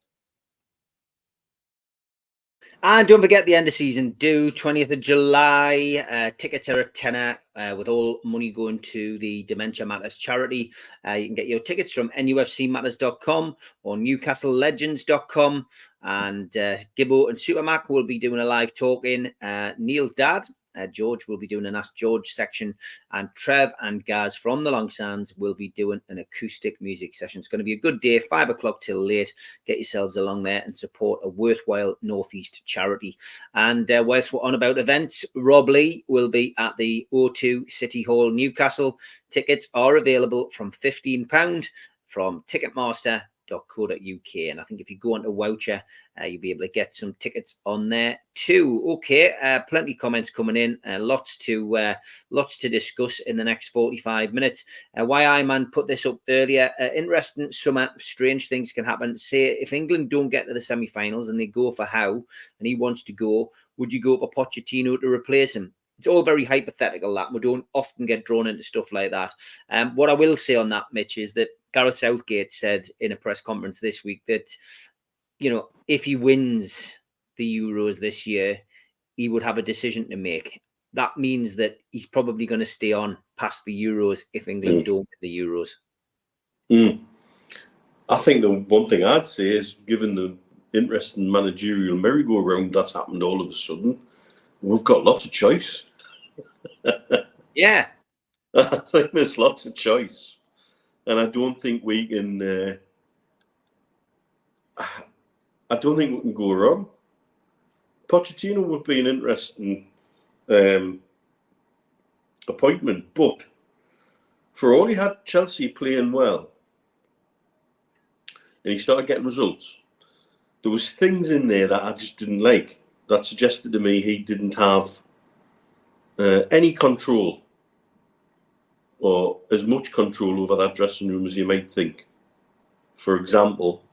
And don't forget the end of season due, 20th of July. Tickets are a tenner with all money going to the Dementia Matters charity. You can get your tickets from nufcmatters.com or newcastlelegends.com. And Gibbo and Supermac will be doing a live talk-in. Neil's dad, George, will be doing an Ask George section. And Trev and Gaz from the Long Sands will be doing an acoustic music session. It's going to be a good day, 5 o'clock till late. Get yourselves along there and support a worthwhile Northeast charity. And whilst we're on about events, Rob Lee will be at the O2 City Hall, Newcastle. Tickets are available from £15 from Ticketmaster.co.uk, and I think if you go onto Voucher, you'll be able to get some tickets on there too. Okay, plenty of comments coming in, lots to discuss in the next 45 minutes. Why I man put this up earlier, interesting summer, strange things can happen. Say if England don't get to the semi-finals and they go for Howe and he wants to go, would you go for Pochettino to replace him? It's all very hypothetical, that we don't often get drawn into stuff like that. What I will say on that, Mitch, is that Gareth Southgate said in a press conference this week that, you know, if he wins the Euros this year, he would have a decision to make. That means that he's probably going to stay on past the Euros if England don't win the Euros. I think the one thing I'd say is, given the interesting managerial merry-go-round that's happened all of a sudden, we've got lots of choice. Yeah. I think there's lots of choice. And I don't think we can go wrong. Pochettino would be an interesting appointment, but for all he had Chelsea playing well and he started getting results, there was things in there that I just didn't like, that suggested to me he didn't have any control or as much control over that dressing room as you might think. For example,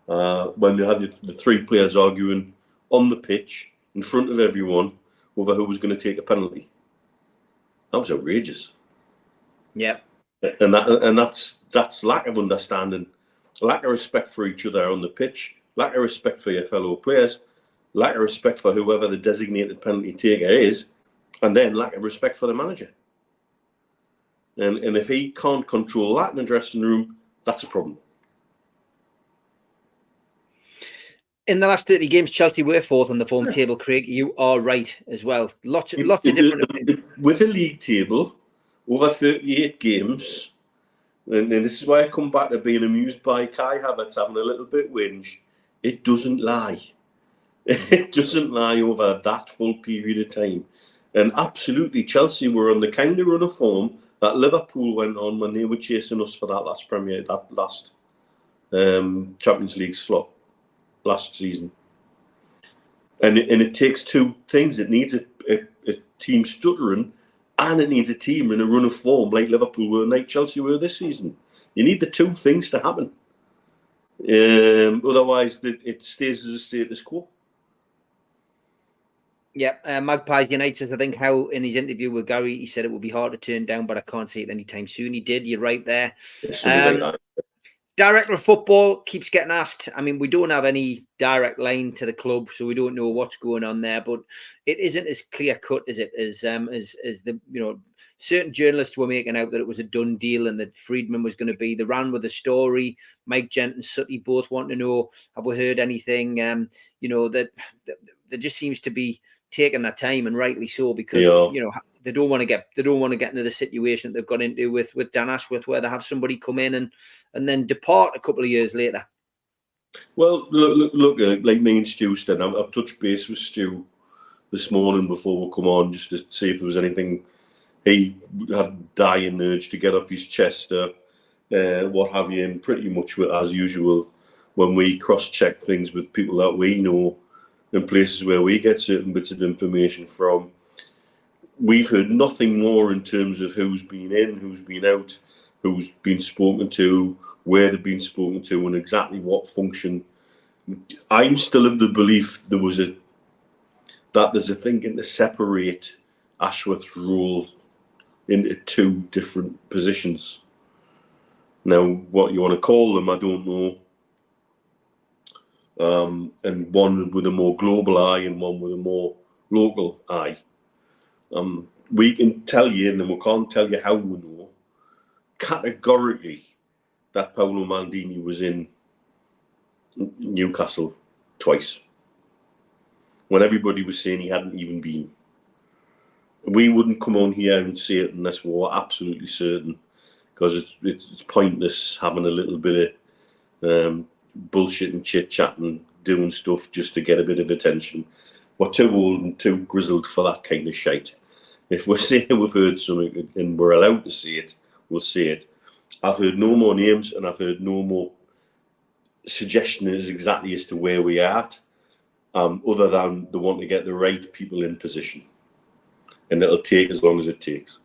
when they had the three players arguing on the pitch in front of everyone over who was going to take a penalty. That was outrageous. Yeah. And that's lack of understanding, lack of respect for each other on the pitch, lack of respect for your fellow players, lack of respect for whoever the designated penalty taker is, and then lack of respect for the manager. And if he can't control that in the dressing room, that's a problem. In the last 30 games, Chelsea were fourth on the form table, Craig. You are right as well. Lots of different... With the league table, over 38 games, and this is why I come back to being amused by Kai Havertz having a little bit whinge, it doesn't lie. It doesn't lie over that full period of time. And absolutely, Chelsea were on the kind of run of form that Liverpool went on when they were chasing us for that last Champions League slot last season. And it takes two things. It needs a team stuttering, and it needs a team in a run of form like Liverpool were, like Chelsea were this season. You need the two things to happen. Otherwise, it stays as a status quo. Yeah, Magpies United, I think how in his interview with Gary, he said it would be hard to turn down, but I can't see it anytime soon. He did, you're right there. Director of football keeps getting asked. I mean, we don't have any direct line to the club, so we don't know what's going on there, but it isn't as clear cut as it is as the, you know, certain journalists were making out that it was a done deal and that Friedman was going to be. They ran with the story. Mike Gent and Sutty both want to know, have we heard anything? You know, that there just seems to be taking that time, and rightly so, because you know they don't want to get into the situation that they've got into with Dan Ashworth, where they have somebody come in and then depart a couple of years later. Well, look, like me and Stu said, I've touched base with Stu this morning before we come on, just to see if there was anything he had dying urge to get off his chest. what have you, and pretty much as usual, when we cross-check things with people that we know in places where we get certain bits of information from, we've heard nothing more in terms of who's been in, who's been out, who's been spoken to, where they've been spoken to, and exactly what function. I'm still of the belief there's a thinking to separate Ashworth's role into two different positions. Now, what you want to call them, I don't know. And one with a more global eye and one with a more local eye. We can tell you, and we can't tell you how we know, categorically that Paolo Maldini was in Newcastle twice, when everybody was saying he hadn't even been. We wouldn't come on here and say it unless we were absolutely certain, because it's pointless having a little bit of bullshit and chit-chat and doing stuff just to get a bit of attention. We're too old and too grizzled for that kind of shite. If we're saying we've heard something and we're allowed to say it, we'll say it. I've heard no more names, and I've heard no more suggestions exactly as to where we are at, other than they want to get the right people in position. And it'll take as long as it takes.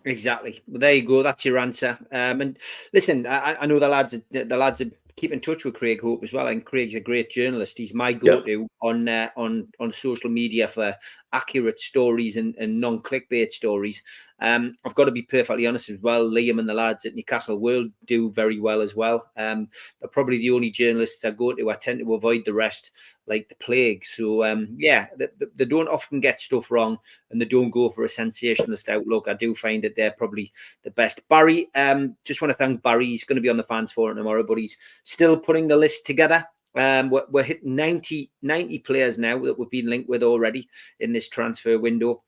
Exactly. Well, there you go. That's your answer. And listen, I know the lads are keep in touch with Craig Hope as well, and Craig's a great journalist. He's my go-to on social media for accurate stories and non-clickbait stories. I've got to be perfectly honest as well. Liam and the lads at Newcastle will do very well as well. They're probably the only journalists I go to. I tend to avoid the rest like the plague. So they don't often get stuff wrong, and they don't go for a sensationalist outlook. I do find that they're probably the best. Barry, just want to thank Barry. He's going to be on the fans forum tomorrow, but he's still putting the list together. We're hitting 90 players now that we've been linked with already in this transfer window,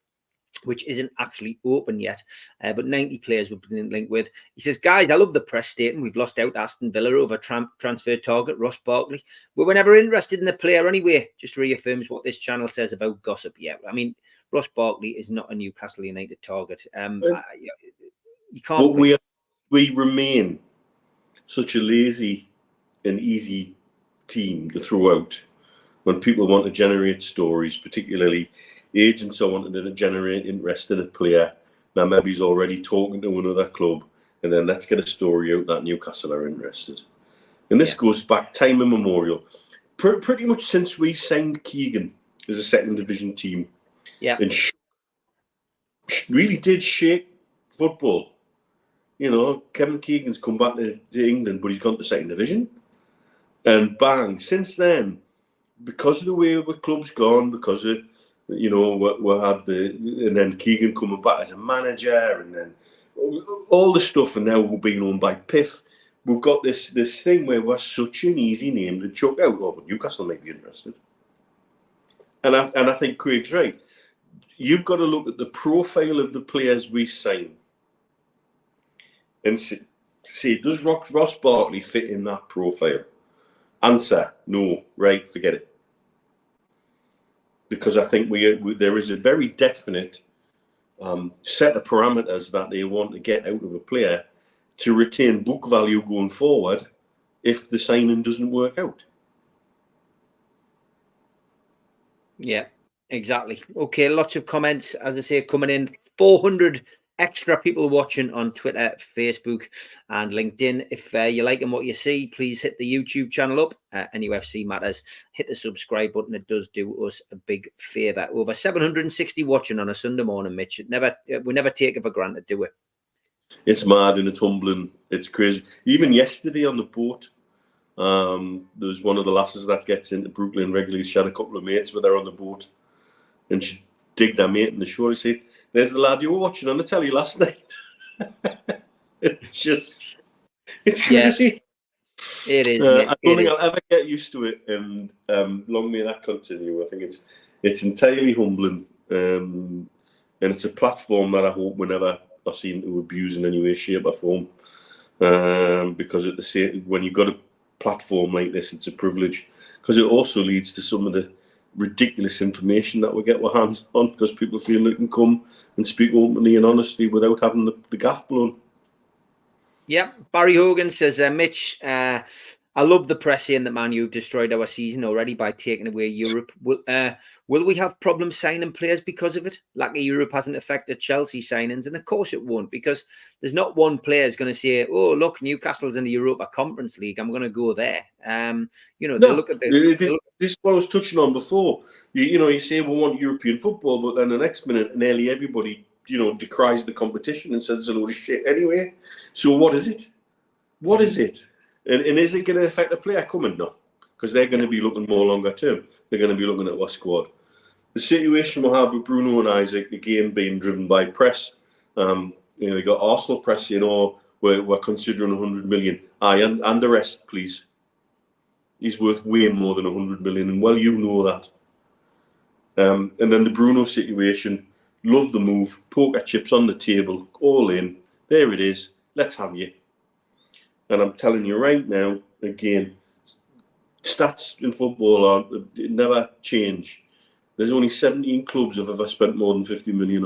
which isn't actually open yet, but 90 players we've been linked with. He says, guys, I love the press statement. We've lost out Aston Villa over transfer target Ross Barkley. We were never interested in the player anyway. Just reaffirms what this channel says about gossip. Yeah, I mean, Ross Barkley is not a Newcastle United target. You can't. But we remain such a lazy and easy team to throw out when people want to generate stories, particularly agents are wanting to generate interest in a player. Now maybe he's already talking to another club, and then let's get a story out that Newcastle are interested. And this goes back time immemorial, pretty much since we signed Keegan as a second division team. Yeah, and really did shake football. You know, Kevin Keegan's come back to England, but he's gone to second division. And bang, since then, because of the way the club's gone, because of, you know, we had and then Keegan coming back as a manager, and then all the stuff, and now we're being owned by Piff. We've got this thing where we're such an easy name to chuck out. Oh, but Newcastle might be interested. And I think Craig's right. You've got to look at the profile of the players we sign and see, does Ross Barkley fit in that profile? Answer, no, right, forget it. Because I think there is a very definite set of parameters that they want to get out of a player to retain book value going forward if the signing doesn't work out. Yeah, exactly. Okay, lots of comments, as I say, coming in. 400 extra people watching on Twitter, Facebook, and LinkedIn. If you're liking what you see, please hit the YouTube channel up, nufc matters. Hit the subscribe button. It does do us a big favour. Over 760 watching on a Sunday morning, Mitch. We never take it for granted, do we? It's mad and it's humbling. It's crazy. Even yesterday on the boat, there was one of the lasses that gets into Brooklyn regularly. She had a couple of mates with her on the boat, and she digged her mate in the shore. She said, "There's the lad you were watching on the telly last night." it's crazy. It is. I don't think I'll ever get used to it, and long may that continue. I think it's entirely humbling, and it's a platform that I hope we never are seen to abuse in any way, shape, or form. Because at the same, when you've got a platform like this, it's a privilege, because it also leads to some of the ridiculous information that we get our hands on, because people feel they can come and speak openly and honestly without having the gaff blown. Yeah, Barry Hogan says, Mitch, I love the press saying that Man U have destroyed our season already by taking away Europe. Will we have problems signing players because of it? Like Europe hasn't affected Chelsea signings, and of course it won't, because there's not one player is going to say, "Oh, look, Newcastle's in the Europa Conference League. I'm going to go there." They look at this is what I was touching on before. You say we want European football, but then the next minute, nearly everybody, decries the competition and says it's a load of shit anyway. So what is it? What is it? And is it going to affect the player coming? No, because they're going to be looking more longer term. They're going to be looking at our squad. The situation we have with Bruno and Isak, again, being driven by press. You got Arsenal press, we're considering 100 million. And the rest, please. He's worth way more than 100 million, and well, you know that. And then the Bruno situation, love the move, poker chips on the table, all in. There it is. Let's have you. And I'm telling you right now, again, stats in football never change. There's only 17 clubs have ever spent more than 50 million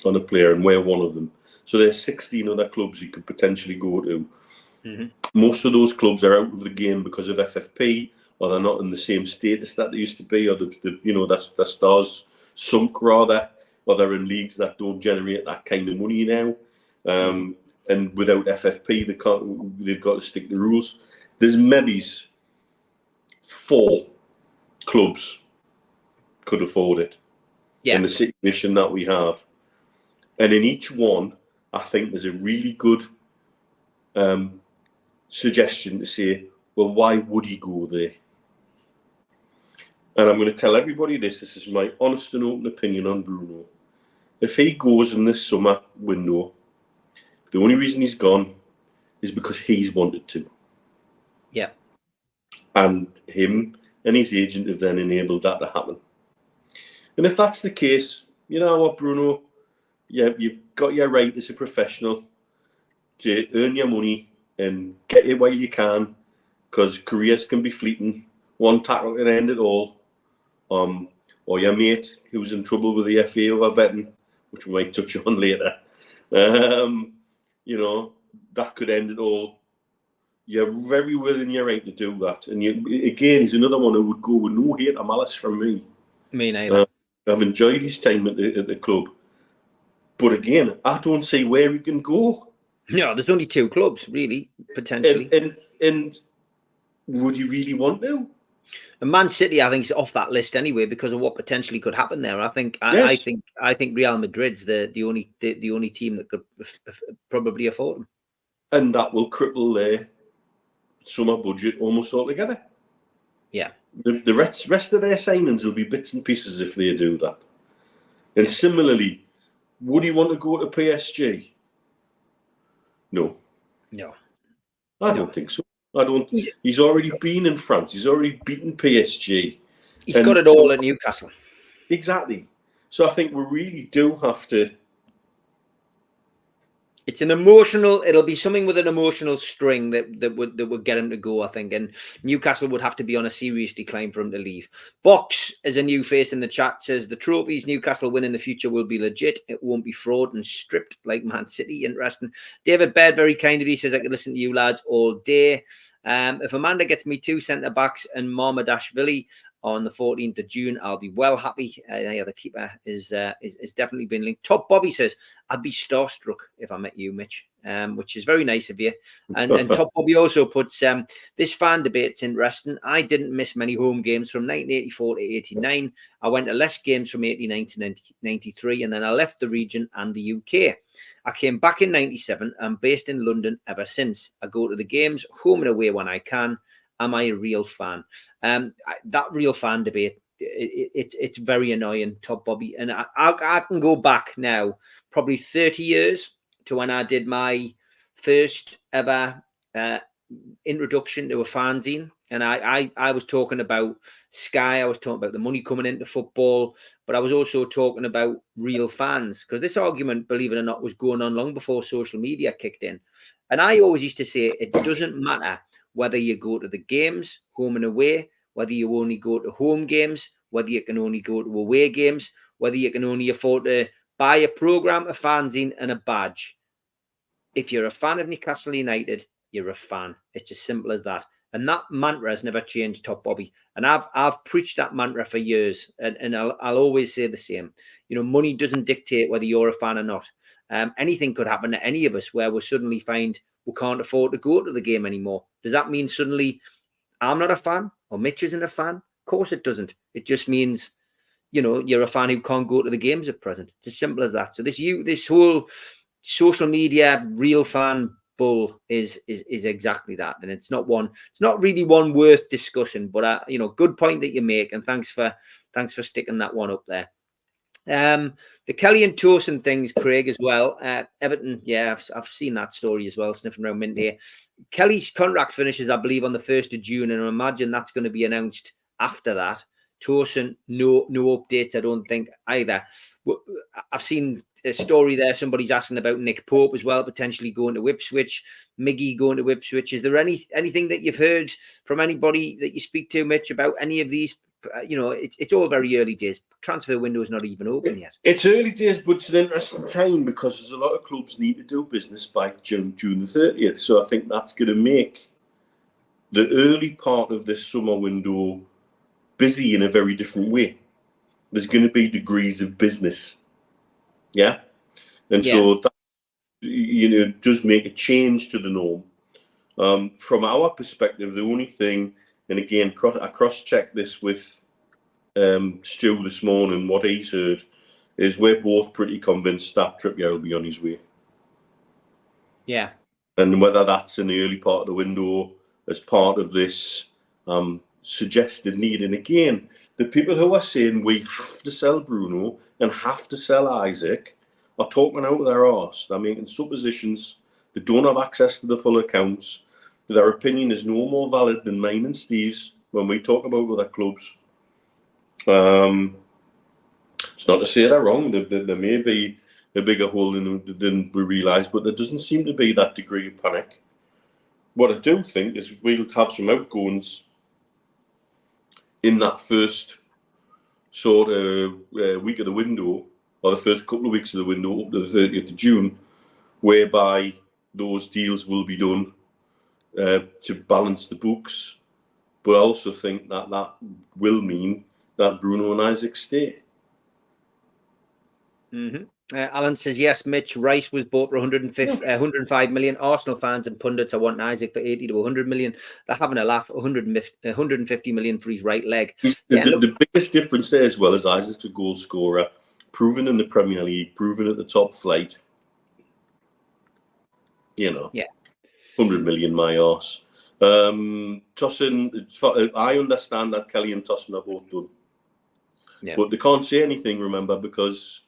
on a player, and we're one of them. So there's 16 other clubs you could potentially go to. Mm-hmm. Most of those clubs are out of the game because of FFP, or they're not in the same status that they used to be, or the stars sunk rather, or they're in leagues that don't generate that kind of money now. And without FFP, they've got to stick to the rules. There's maybe 4 clubs could afford it in the situation that we have. And in each one, I think there's a really good suggestion to say, well, why would he go there? And I'm going to tell everybody this is my honest and open opinion on Bruno. If he goes in this summer window, the only reason he's gone is because he's wanted to. Yeah. And him and his agent have then enabled that to happen. And if that's the case, you know what, Bruno? Yeah, you've got your right as a professional to earn your money and get it while you can, because careers can be fleeting. One tackle can end it all. Or your mate who's in trouble with the FA over betting, which we might touch on later. That could end it all. You're very well in your right to do that. And again, he's another one who would go with no hate or malice from me. Me neither. I've enjoyed his time at the club. But again, I don't see where he can go. No, there's only 2 clubs, really, potentially. And would you really want to? And Man City, I think, is off that list anyway because of what potentially could happen there. I think Real Madrid's the only team that could probably afford him, and that will cripple their summer budget almost altogether. Yeah, the rest of their signings will be bits and pieces if they do that. And similarly, would he want to go to PSG? No, I don't think so. I don't. He's already been in France. He's already beaten PSG. He's got it all at Newcastle. Exactly. So I think we really do have to. It's an emotional. It'll be something with an emotional string that would get him to go, I think. And Newcastle would have to be on a serious decline for him to leave. Box, as a new face in the chat, says the trophies Newcastle win in the future will be legit. It won't be fraud and stripped like Man City. Interesting. David Baird, very kindly, says I could listen to you lads all day. If Amanda gets me 2 centre-backs and Marmadashvili on the 14th of June, I'll be well happy. The keeper is definitely been linked. Top Bobby says, I'd be starstruck if I met you, Mitch, which is very nice of you. And Top Bobby also puts, this fan debate's interesting. I didn't miss many home games from 1984 to 89. I went to less games from 89 to 93, and then I left the region and the UK. I came back in 97 and based in London ever since. I go to the games, home and away when I can. Am I a real fan? That real fan debate, it's very annoying, Top Bobby. And I can go back now, probably 30 years to when I did my first ever introduction to a fanzine. And I was talking about Sky. I was talking about the money coming into football. But I was also talking about real fans, because this argument, believe it or not, was going on long before social media kicked in. And I always used to say it doesn't matter whether you go to the games, home and away, whether you only go to home games, whether you can only go to away games, whether you can only afford to buy a program, a fanzine, and a badge. if you're a fan of Newcastle United, you're a fan. It's as simple as that. And that mantra has never changed, Top Bobby. And I've preached that mantra for years, and I'll always say the same. You know, money doesn't dictate whether you're a fan or not. Anything could happen to any of us where we suddenly find we can't afford to go to the game anymore. Does that mean suddenly I'm not a fan or Mitch isn't a fan? Of course it doesn't. It just means, you know, you're a fan who can't go to the games at present. It's as simple as that. So this whole social media real fan bull is exactly that, and it's not really one worth discussing. But you know, good point that you make, and thanks for sticking that one up there. The Kelly and Towson things, Craig, as well. Everton, yeah, I've seen that story as well, sniffing around mint here. Kelly's contract finishes, I believe, on the 1st of June, and I imagine that's going to be announced after that. Towson, no updates, I don't think either. I've seen a story there. Somebody's asking about Nick Pope as well, potentially going to Ipswich. Miggy going to Ipswich. Is there anything that you've heard from anybody that you speak to, Mitch, about any of these? You know, it's all very early days. Transfer window is not even open yet. It's early days, but it's an interesting time because there's a lot of clubs need to do business by June the 30th. So I think that's going to make the early part of this summer window busy in a very different way. There's going to be degrees of business. Yeah. And so that, you know, does make a change to the norm. From our perspective, the only thing, and again, I cross-checked this with Stu this morning, what he's heard, is we're both pretty convinced that Trippier will be on his way. Yeah. And whether that's in the early part of the window as part of this suggested need. And again, the people who are saying we have to sell Bruno and have to sell Isak are talking out of their arse. They're making suppositions. They don't have access to the full accounts. Their opinion is no more valid than mine and Steve's when we talk about other clubs. It's not to say they're wrong. There may be a bigger hole than we realise, but there doesn't seem to be that degree of panic. What I do think is we'll have some outgoings in that first sort of week of the window, or the first couple of weeks of the window up to the 30th of June, whereby those deals will be done to balance the books. But I also think that will mean that Bruno and Isak stay. Mm-hmm. Alan says, yes, Mitch, Rice was bought for 105 million. Arsenal fans and pundits are wanting Isak for 80 to 100 million. They're having a laugh, 150 million for his right leg. The biggest difference there as well is Isak's a goal scorer, proven in the Premier League, proven at the top flight. You know, 100 million, my arse. Towson, I understand that Kelly and Towson are both done. Yeah. But they can't say anything, remember, because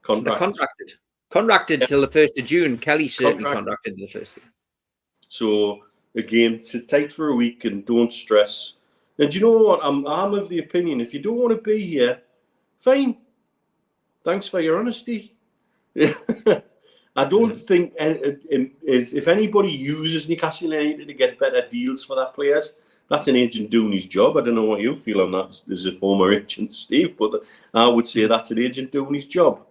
contracted till the 1st of June. Kelly certainly contracted to the 1st. So again, sit tight for a week and don't stress. And do you know what? I'm of the opinion, if you don't want to be here, fine. Thanks for your honesty. I don't think if anybody uses Newcastle United to get better deals for their players, that's an agent doing his job. I don't know what you feel on that as a former agent, Steve, but I would say that's an agent doing his job.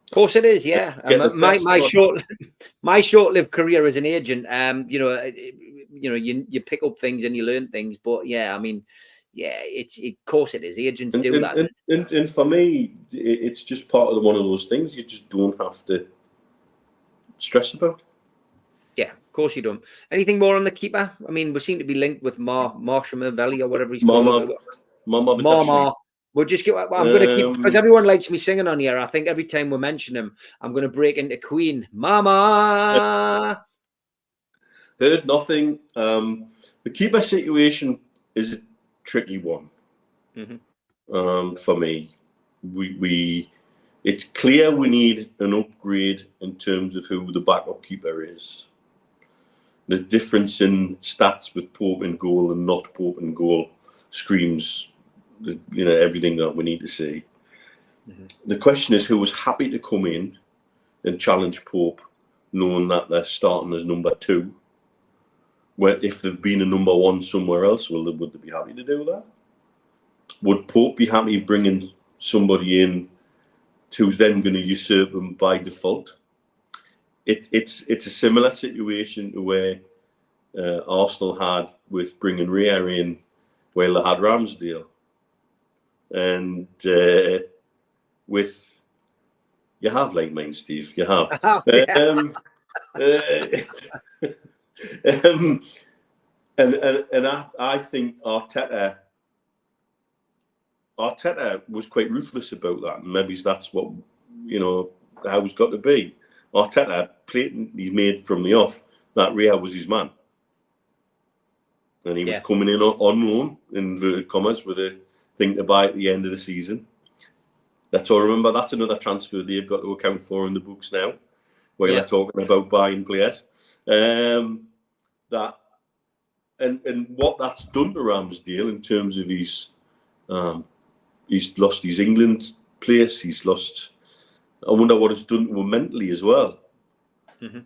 Of course it is, yeah. My short-lived career as an agent, you pick up things and you learn things, but yeah, I mean, yeah, of course it is. Agents do that. And for me, it's just part of one of those things you just don't have to stress about. Yeah, of course you don't. Anything more on the keeper? I mean, we seem to be linked with Marshavelli or whatever he's called. Mama. We'll just I'm going to keep, because everyone likes me singing on here. I think every time we mention him, I'm going to break into Queen. Mama. Heard nothing. The keeper situation is a tricky one. For me. It's clear we need an upgrade in terms of who the backup keeper is. The difference in stats with Pope in goal and not Pope in goal screams, everything that we need to see. The question is who was happy to come in and challenge Pope, knowing that they're starting as number 2. Where if they've been a number 1 somewhere else, would they be happy to do that? Would Pope be happy bringing somebody in who's then going to usurp him by default? it's a similar situation to where Arsenal had with bringing Ria in, where they had Ramsdale, and with you have like mine, Steve. You have. Oh, yeah. And I think Arteta was quite ruthless about that, and maybe that's what how it's got to be. Arteta blatantly made from the off that Ria was his man, and he was coming in on loan, in inverted commas, with a thing to buy at the end of the season. Let's all remember that's another transfer they've got to account for in the books now, where they're talking about buying players. That and what that's done to Ramsdale in terms of he's lost his England place. He's lost. I wonder what it's done to him mentally as well. Mm-hmm.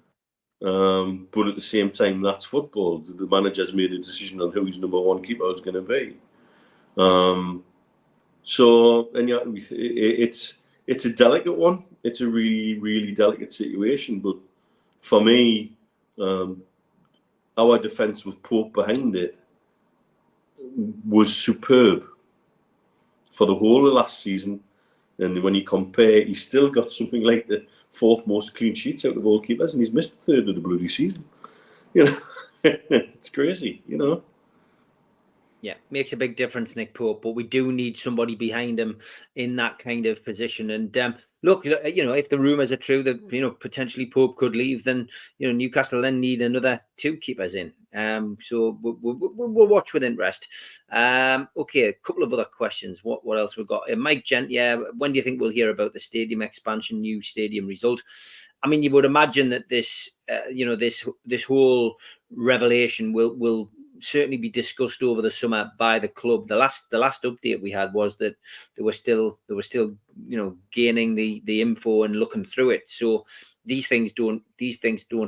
But at the same time, that's football. The manager's made a decision on who his number one keeper is going to be. It's a delicate one. It's a really, really delicate situation. But for me, our defence with Pope behind it was superb for the whole of last season. And when you compare, he's still got something like the fourth most clean sheets out of all keepers, and he's missed a third of the bloody season. It's crazy, Yeah, makes a big difference, Nick Pope, but we do need somebody behind him in that kind of position. And look, if the rumours are true that potentially Pope could leave, then Newcastle then need another two keepers in. So we'll watch with interest. Okay, a couple of other questions. What else we've got? Mike Gent, when do you think we'll hear about the stadium expansion, new stadium result? I mean, you would imagine that this whole revelation will certainly be discussed over the summer by the club. The last update we had was that they were still gaining the info and looking through it. So these things don't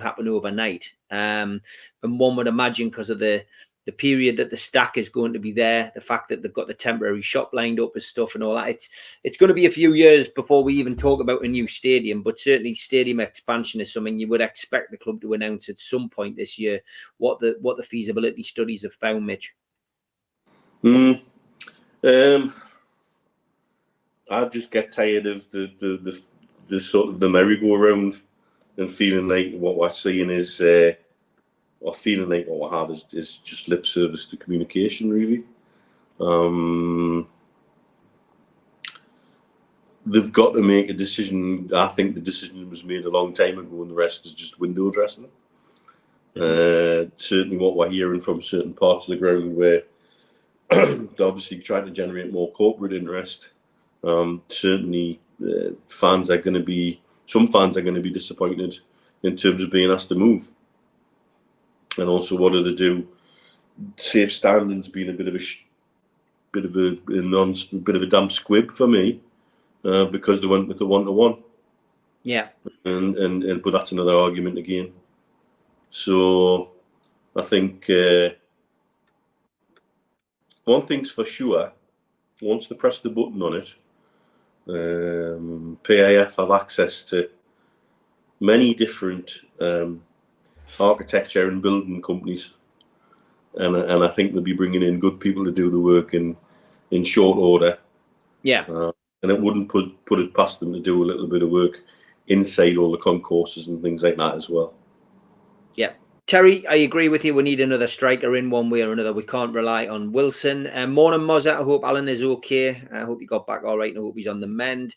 happen overnight. And one would imagine, because of the period that the stack is going to be there, the fact that they've got the temporary shop lined up and stuff and all that, it's going to be a few years before we even talk about a new stadium. But certainly stadium expansion is something you would expect the club to announce at some point this year, what the feasibility studies have found, Mitch. I just get tired of the sort of the merry-go-round and feeling like what we're seeing is or feeling like what we have is just lip service to communication, really. They've got to make a decision. I think the decision was made a long time ago, and the rest is just window dressing. Certainly what we're hearing from certain parts of the ground, where they're obviously trying to generate more corporate interest. Certainly some fans are going to be disappointed in terms of being asked to move. And also, what do they do? Safe standing's been a bit of a damp squib for me, because they went with the 1-to-1. Yeah. And but that's another argument again. So I think one thing's for sure: once they press the button on it, PAF have access to many different architecture and building companies, and I think they'll be bringing in good people to do the work in short order. Yeah, and it wouldn't put it past them to do a little bit of work inside all the concourses and things like that as well. Yeah. Terry, I agree with you. We need another striker in one way or another. We can't rely on Wilson. Morning, Mozza. I hope Alan is okay. I hope he got back all right, and I hope he's on the mend.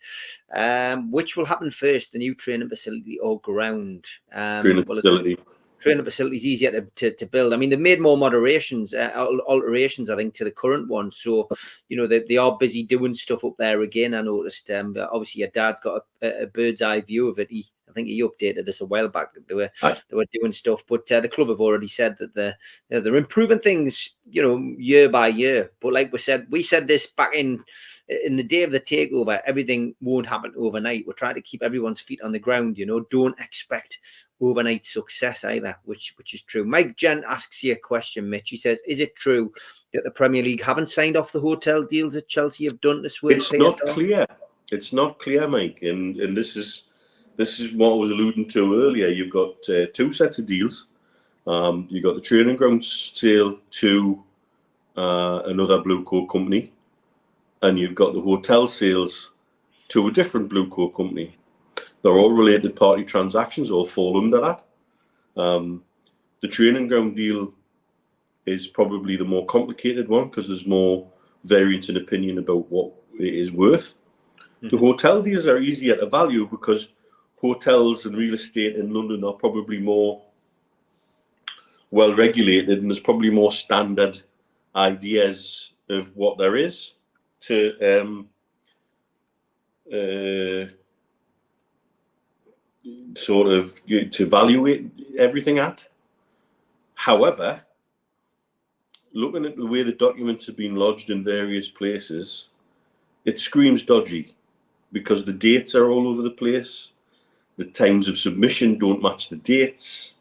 Which will happen first, the new training facility or ground? Training facility. Training facility is easier to build. I mean, they've made more alterations, I think, to the current one. So, they are busy doing stuff up there again, I noticed. But obviously, your dad's got a bird's eye view of it. I think he updated this a while back that they were doing stuff, but the club have already said that they're improving things, year by year. But like we said this back in the day of the takeover. Everything won't happen overnight. We're trying to keep everyone's feet on the ground. Don't expect overnight success either, which is true. Mike Gent asks you a question, Mitch. He says, "Is it true that the Premier League haven't signed off the hotel deals that Chelsea have done to switch?" It's not clear. It's not clear, Mike, and this is this is what I was alluding to earlier. You've got two sets of deals. You've got the training ground sale to another blue coat company, and you've got the hotel sales to a different blue coat company. They're all related party transactions, all fall under that. The training ground deal is probably the more complicated one because there's more variance in opinion about what it is worth. The hotel deals are easier to value because hotels and real estate in London are probably more well regulated, and there's probably more standard ideas of what there is to sort of to evaluate everything at. However, looking at the way the documents have been lodged in various places, it screams dodgy because the dates are all over the place. The times of submission don't match the dates.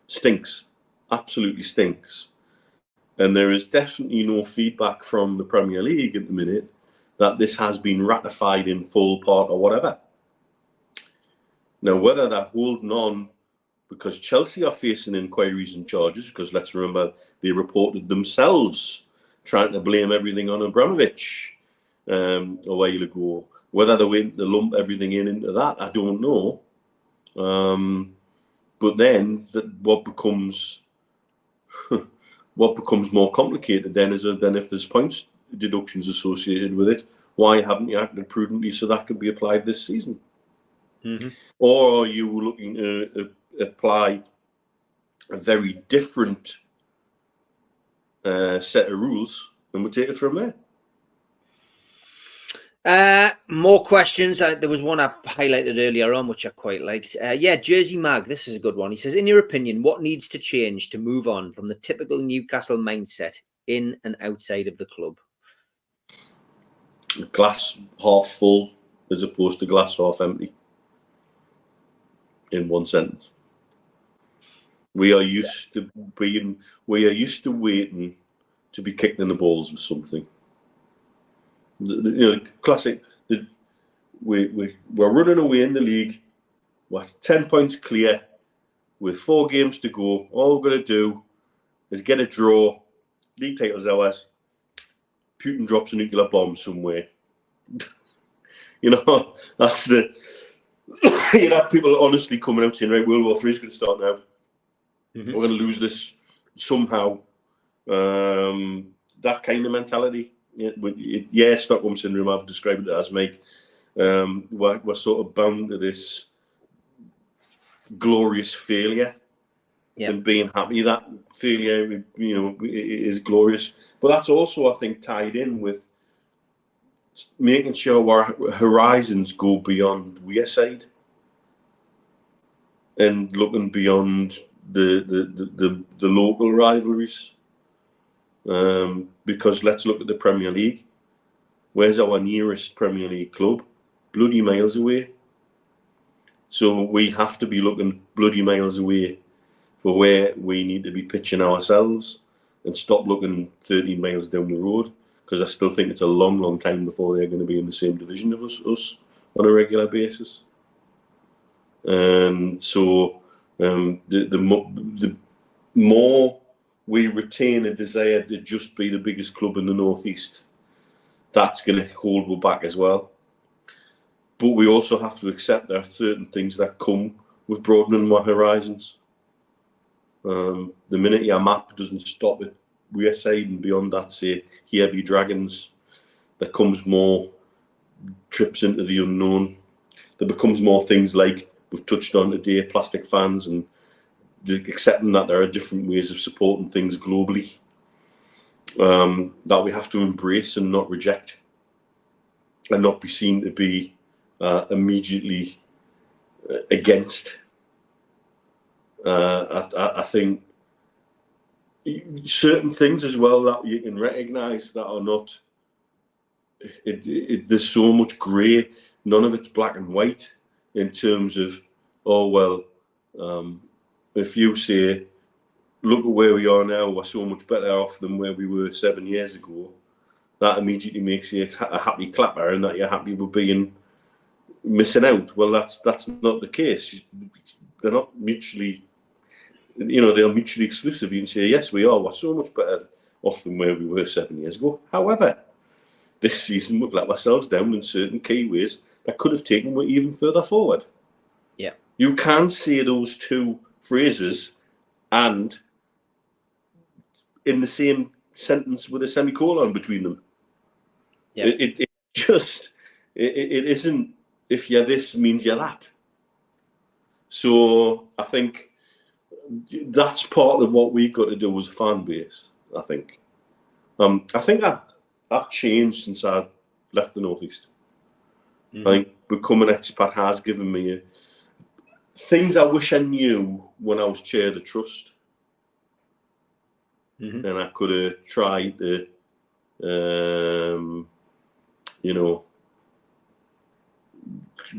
Stinks. Absolutely stinks. And there is definitely no feedback from the Premier League at the minute that this has been ratified in full, part, or whatever. Now, whether they're holding on because Chelsea are facing inquiries and charges, because let's remember they reported themselves trying to blame everything on Abramovich a while ago. Whether they're waiting to lump everything into that, I don't know. But then what becomes more complicated then is then if there's points deductions associated with it, why haven't you acted prudently so that could be applied this season? Or are you looking to apply a very different set of rules, and we'll take it from there? More questions. There was one I highlighted earlier on, which I quite liked. Jersey Mag, this is a good one. He says, in your opinion, what needs to change to move on from the typical Newcastle mindset in and outside of the club? Glass half full as opposed to glass half empty. In one sentence. We are used to waiting to be kicked in the balls with something. Classic. We're running away in the league. We're 10 points clear with 4 games to go. All we're going to do is get a draw. League title's ours. Putin drops a nuclear bomb somewhere. That's the. You have people honestly coming out saying, right, World War III is going to start now. We're going to lose this somehow. That kind of mentality. Stockholm syndrome, I've described it as, Mike. We're sort of bound to this glorious failure and being happy that failure, is glorious. But that's also, I think, tied in with making sure our horizons go beyond Wearside and looking beyond the local rivalries. Because let's look at the Premier League. Where's our nearest Premier League club? Bloody miles away. So we have to be looking bloody miles away for where we need to be pitching ourselves and stop looking 13 miles down the road. Because I still think it's a long, long time before they're going to be in the same division of us on a regular basis. And so the more we retain a desire to just be the biggest club in the Northeast, that's going to hold us back as well. But we also have to accept there are certain things that come with broadening our horizons. The minute your map doesn't stop at Wearside and beyond that, say, here be Dragons, there comes more trips into the unknown. There becomes more things like we've touched on today, plastic fans, and accepting that there are different ways of supporting things globally that we have to embrace and not reject and not be seen to be immediately against. I think certain things as well that you can recognise that are not. There's so much grey. None of it's black and white in terms of, if you say, look at where we are now, we're so much better off than where we were 7 years ago, that immediately makes you a happy clapper and that you're happy with being missing out. Well, that's not the case. They're not mutually, they're mutually exclusive. You can say, yes, we are. We're so much better off than where we were 7 years ago. However, this season we've let ourselves down in certain key ways that could have taken us even further forward. Yeah. You can say those two phrases and in the same sentence with a semicolon between them. Yeah. It isn't, if you're this means you're that. So I think that's part of what we've got to do as a fan base, I think. I think I've changed since I left the Northeast. I think becoming an expat has given me things I wish I knew when I was chair of the trust. And I could have tried to,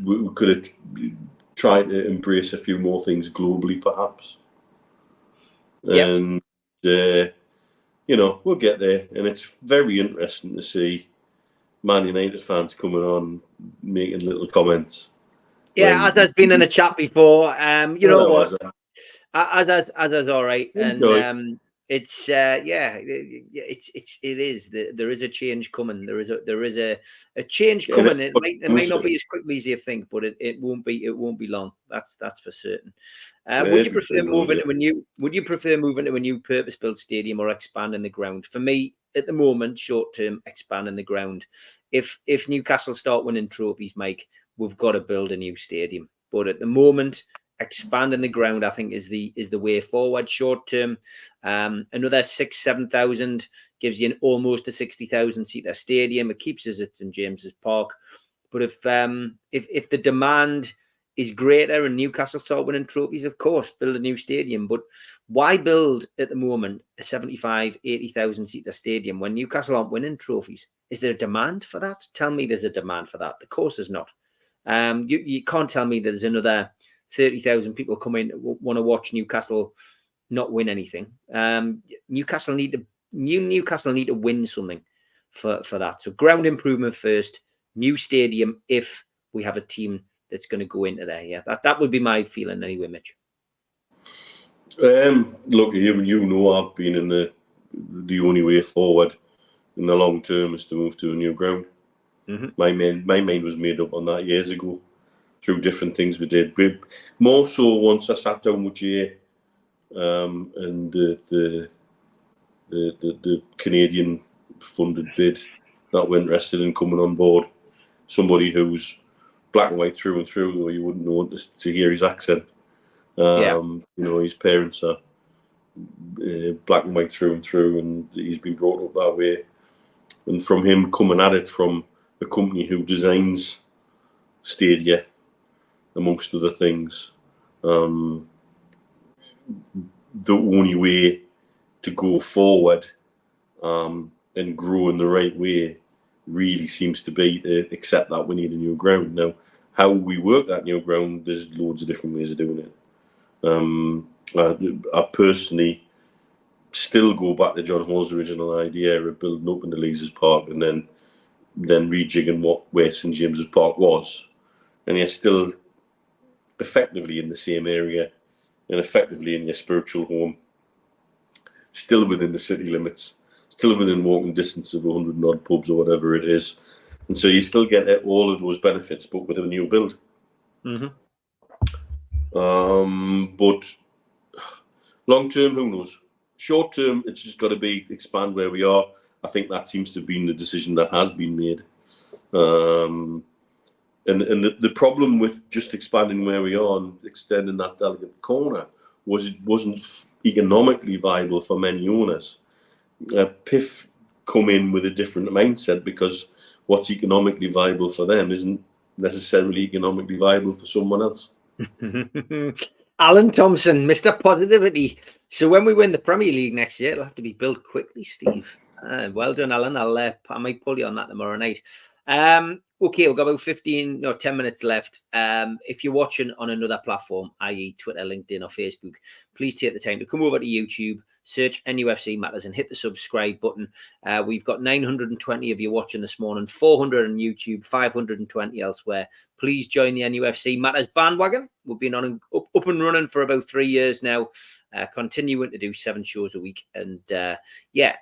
we could have tried to embrace a few more things globally, perhaps. Yep. And, we'll get there. And it's very interesting to see Man United fans coming on, making little comments. Yeah, as has been in the chat before. You know what? As all right. Enjoy. And it's it is. There is a change coming. There is a change coming. It might not be as quickly as you think, but it won't be long. That's for certain. Would you prefer moving to a new purpose-built stadium or expanding the ground? For me, at the moment, short term, expanding the ground. If Newcastle start winning trophies, Mike, we've got to build a new stadium. But at the moment, expanding the ground, I think, is the way forward. Short term, another 6,000-7,000 gives you almost a 60,000 seater stadium. It keeps us at St James's Park. But if the demand is greater and Newcastle start winning trophies, of course, build a new stadium. But why build at the moment a 75,000-80,000 seater stadium when Newcastle aren't winning trophies? Is there a demand for that? Tell me there's a demand for that. Of course there's not. You can't tell me there's another 30,000 people come in want to watch Newcastle not win anything. Newcastle need to win something for that. So ground improvement first, new stadium if we have a team that's going to go into there. Yeah, that would be my feeling anyway, Mitch. Look, I've been in the only way forward in the long term is to move to a new ground. My mind was made up on that years ago through different things we did. But more so once I sat down with Jay and the Canadian funded bid that were interested in coming on board. Somebody who's black and white through and through, though you wouldn't know to hear his accent. His parents are black and white through and through, and he's been brought up that way. And from him coming at it from a company who designs stadia, amongst other things, the only way to go forward and grow in the right way really seems to be to accept that we need a new ground. Now, how we work that new ground, there's loads of different ways of doing it. I personally still go back to John Hall's original idea of building up in the Leazes Park and then rejigging where St James's Park was. And you're still effectively in the same area and effectively in your spiritual home, still within the city limits, still within walking distance of 100 and odd pubs or whatever it is. And so you still get all of those benefits, but with a new build. But long term, who knows? Short term, it's just got to be expand where we are. I think that seems to have been the decision that has been made. And the problem with just expanding where we are and extending that delegate corner was it wasn't economically viable for many owners. PIF come in with a different mindset because what's economically viable for them isn't necessarily economically viable for someone else. Alan Thompson, Mr. Positivity. So when we win the Premier League next year, it'll have to be built quickly, Steve. Well done, Alan. I might pull you on that tomorrow night. Okay, we've got about 10 minutes left. If you're watching on another platform, i.e. Twitter, LinkedIn or Facebook, please take the time to come over to YouTube, search NUFC Matters and hit the subscribe button. We've got 920 of you watching this morning, 400 on YouTube, 520 elsewhere. Please join the NUFC Matters bandwagon. We've been on up and running for about 3 years now, continuing to do 7 shows a week. And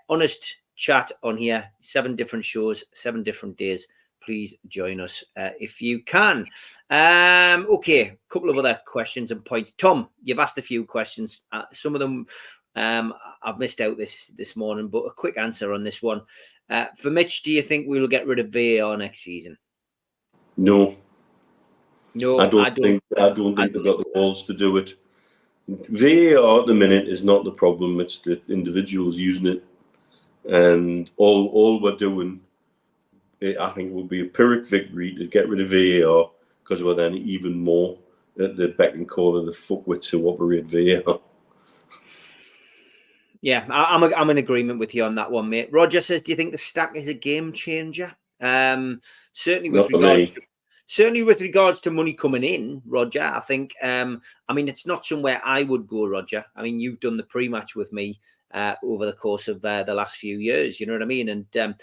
honest chat on here, 7 different shows, 7 different days. Please join us if you can. Okay, a couple of other questions and points. Tom, you've asked a few questions. Some of them I've missed out this morning, but a quick answer on this one. For Mitch, do you think we will get rid of VAR next season? No. No, I don't think they've got the balls to do it. VAR at the minute is not the problem. It's the individuals using it. And all we're doing, I think, will be a Pyrrhic victory to get rid of VAR, because we're then even more at the beck and call of the fuckwits who operate VAR. Yeah, I'm in agreement with you on that one, mate. Roger says, do you think the stack is a game changer? Certainly with regards to money coming in, Roger, I think, it's not somewhere I would go, Roger. I mean, you've done the pre-match with me over the course of the last few years, you know what I mean? And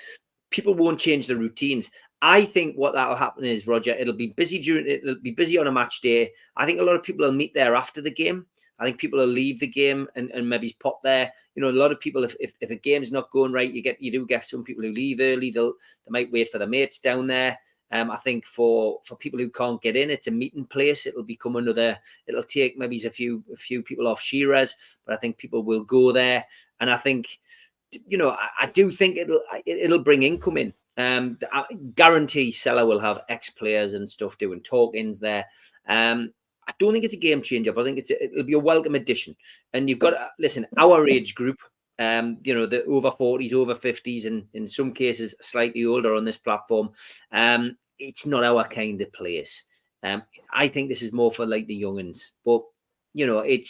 people won't change the routines. I think what that'll happen is, Roger, it'll be busy on a match day. I think a lot of people will meet there after the game. I think people will leave the game and maybe pop there. You know, a lot of people, if a game's not going right, you do get some people who leave early. They might wait for the mates down there. I think for people who can't get in, it's a meeting place. It'll become it'll take maybe a few people off Shiraz, but I think people will go there. And I think, you know, I do think it'll bring income in. I guarantee Seller will have ex-players and stuff doing talk-ins there. I don't think it's a game changer, but I think it'll be a welcome addition. And you've got to listen, our age group, the over 40s, over 50s, and in some cases slightly older on this platform. It's not our kind of place. I think this is more for like the young'uns, but you know, it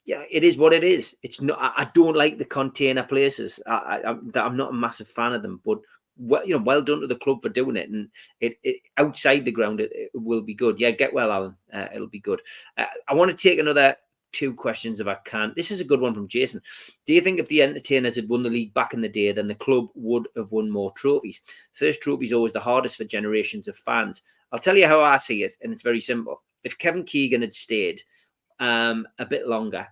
is what it is. It's not. I don't like the container places. I'm not a massive fan of them, but well done to the club for doing it. And it outside the ground, it will be good. Yeah, get well, Alan. It'll be good. I want to take another 2 questions if I can. This is a good one from Jason. Do you think if the Entertainers had won the league back in the day, then the club would have won more trophies? First trophy is always the hardest for generations of fans. I'll tell you how I see it, and it's very simple. If Kevin Keegan had stayed a bit longer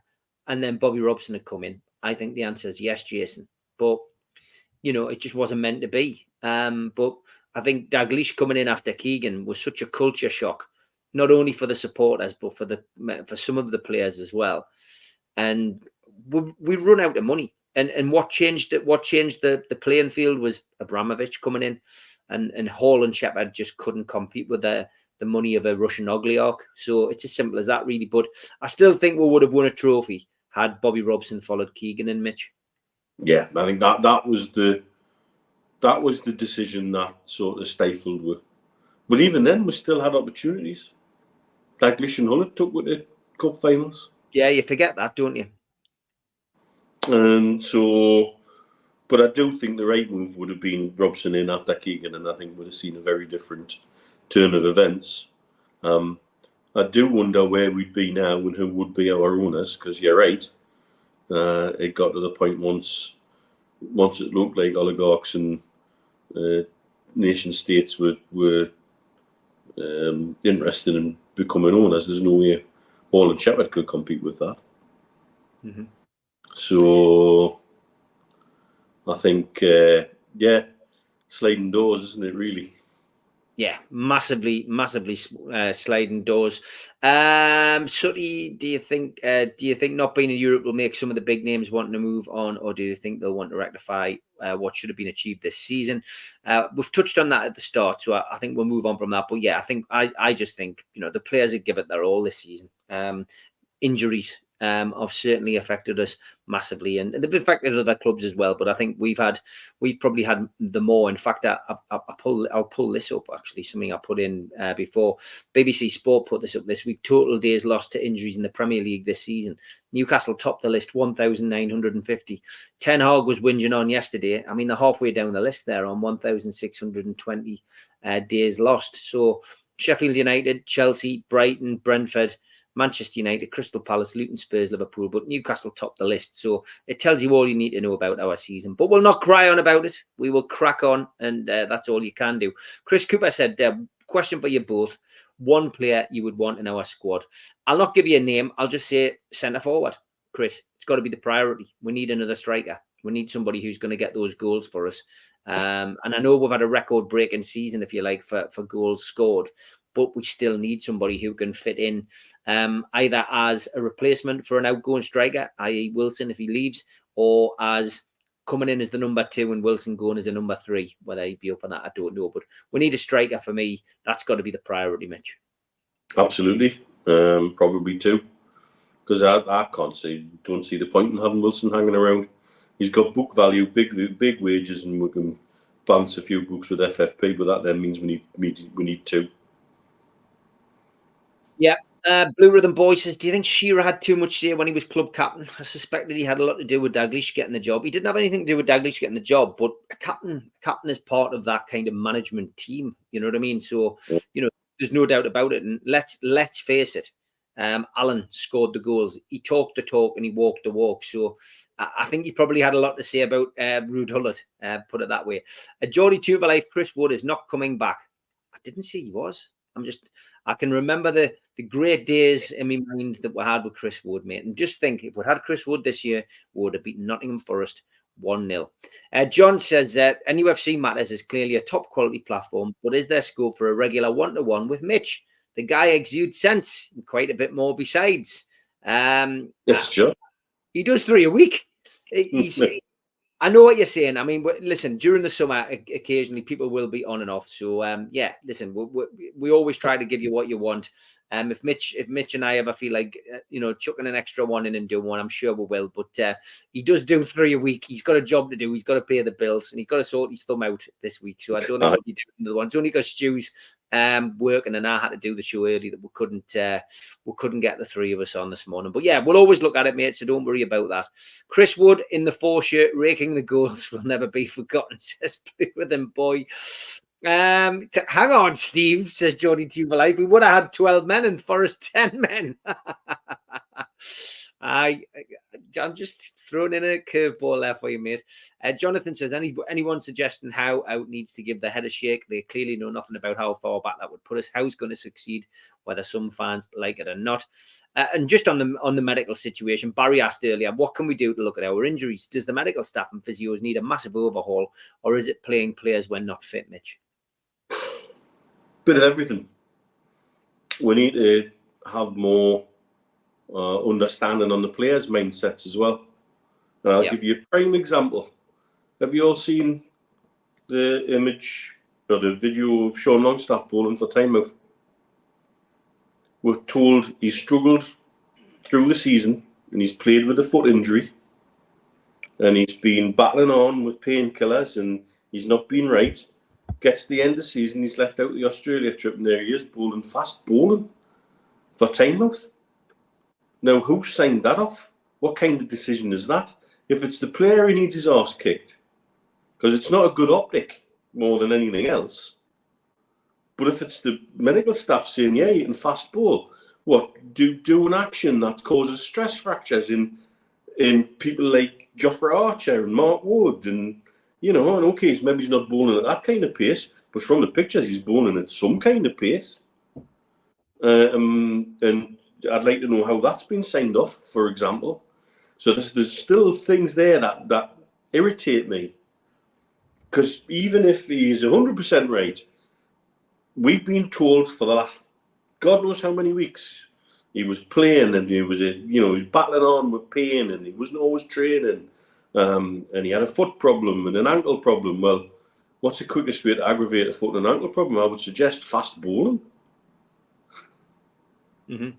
and then Bobby Robson had come in, I think the answer is yes, Jason. But, you know, it just wasn't meant to be. But I think Dalglish coming in after Keegan was such a culture shock, not only for the supporters, but for some of the players as well. And we run out of money. And what changed the playing field was Abramovich coming in, and Hall and Shepherd just couldn't compete with the money of a Russian oligarch. So it's as simple as that, really. But I still think we would have won a trophy had Bobby Robson followed Keegan and Mitch. Yeah, I think that was the decision that sort of stifled with. But even then, we still had opportunities. Dalglish and Hullett took with the cup finals. Yeah, you forget that, don't you? And so, but I do think the right move would have been Robson in after Keegan, and I think would have seen a very different turn of events. I do wonder where we'd be now and who would be our owners, because you're right. It got to the point once it looked like oligarchs and nation states were interested in becoming owners. There's no way Hall and Shepherd could compete with that. Mm-hmm. So I think, sliding doors, isn't it, really? Yeah, massively sliding doors. Sutty, do you think not being in Europe will make some of the big names wanting to move on, or do you think they'll want to rectify what should have been achieved this season? We've touched on that at the start, so I think we'll move on from that. But yeah, I just think, you know, the players have given it their all this season. Injuries have certainly affected us massively, and they've affected other clubs as well. But I think we've probably had the more. In fact, I'll pull this up, actually, something I put in before. BBC Sport put this up this week. Total days lost to injuries in the Premier League this season. Newcastle topped the list, 1,950. Ten Hag was whinging on yesterday. I mean, they're halfway down the list there on 1,620 days lost. So Sheffield United, Chelsea, Brighton, Brentford, Manchester United, Crystal Palace, Luton, Spurs, Liverpool, but Newcastle topped the list. So it tells you all you need to know about our season. But we'll not cry on about it. We will crack on, and that's all you can do. Chris Cooper said, question for you both. One player you would want in our squad. I'll not give you a name. I'll just say centre forward. Chris, it's got to be the priority. We need another striker. We need somebody who's going to get those goals for us. And I know we've had a record-breaking season, if you like, for goals scored, but we still need somebody who can fit in either as a replacement for an outgoing striker, i.e. Wilson if he leaves, or as coming in as the number 2 and Wilson going as a number 3. Whether he'd be up on that, I don't know. But we need a striker for me. That's got to be the priority, Mitch. Absolutely. Probably 2. Because I don't see the point in having Wilson hanging around. He's got book value, big wages, and we can bounce a few books with FFP, but that then means we need 2. Yeah. Blue Rhythm Boy says, do you think Shearer had too much say when he was club captain? I suspected he had a lot to do with Dalglish getting the job. He didn't have anything to do with Dalglish getting the job, but a captain is part of that kind of management team. You know what I mean? So, there's no doubt about it. And let's face it. Alan scored the goals. He talked the talk and he walked the walk. So I think he probably had a lot to say about Ruud Gullit, put it that way. Geordie Tuberlife, Chris Wood is not coming back. I didn't see he was. I can remember the great days in my mind that we had with Chris Wood, mate. And just think, if we had Chris Wood this year, we would have beaten Nottingham Forest 1-0. John says that nufc Matters is clearly a top quality platform, but is there scope for a regular one-to-one with Mitch? The guy exudes sense and quite a bit more besides. Yes, John. He does 3 a week. I know what you're saying. I mean, listen, during the summer, occasionally people will be on and off. So, listen, we always try to give you what you want. If Mitch and I ever feel like, chucking an extra one in and doing one, I'm sure we will. But he does do 3 a week. He's got a job to do. He's got to pay the bills and he's got to sort his thumb out this week. So I don't think we'll be doing another one. It's only because Stu's working and I had to do the show early that we couldn't get the 3 of us on this morning. But yeah, we'll always look at it, mate. So don't worry about that. Chris Wood in the 4 shirt, raking the goals will never be forgotten, says Blue with him, boy. Hang on, Steve, says Geordie Tuberlife. We would have had 12 men and Forest 10 men. I'm just throwing in a curveball there for you, mate. Jonathan says, anyone suggesting how out needs to give the head a shake? They clearly know nothing about how far back that would put us. How's going to succeed, whether some fans like it or not? And just on the medical situation, Barry asked earlier, what can we do to look at our injuries? Does the medical staff and physios need a massive overhaul, or is it playing players when not fit, Mitch? Bit of everything. We need to have more understanding on the players' mindsets as well. And I'll give you a prime example. Have you all seen the image or the video of Sean Longstaff bowling for Tynemouth? We're told he struggled through the season and he's played with a foot injury and he's been battling on with painkillers and he's not been right. Gets to the end of the season, he's left out the Australia trip and there he is fast bowling for Tynemouth. Now, who signed that off? What kind of decision is that? If it's the player who needs his arse kicked, because it's not a good optic more than anything else. But if it's the medical staff saying, yeah, you can fast bowl, what? Do an action that causes stress fractures in people like Jofra Archer and Mark Wood and, and okay, maybe he's not bowling at that kind of pace, but from the pictures, he's bowling at some kind of pace. And I'd like to know how that's been signed off, for example. So there's still things there that irritate me. Because even if he is 100% right, we've been told for the last God knows how many weeks he was playing and he was battling on with pain and he wasn't always training. And he had a foot problem and an ankle problem. Well, what's the quickest way to aggravate a foot and an ankle problem? I would suggest fast bowling. Mm-hmm.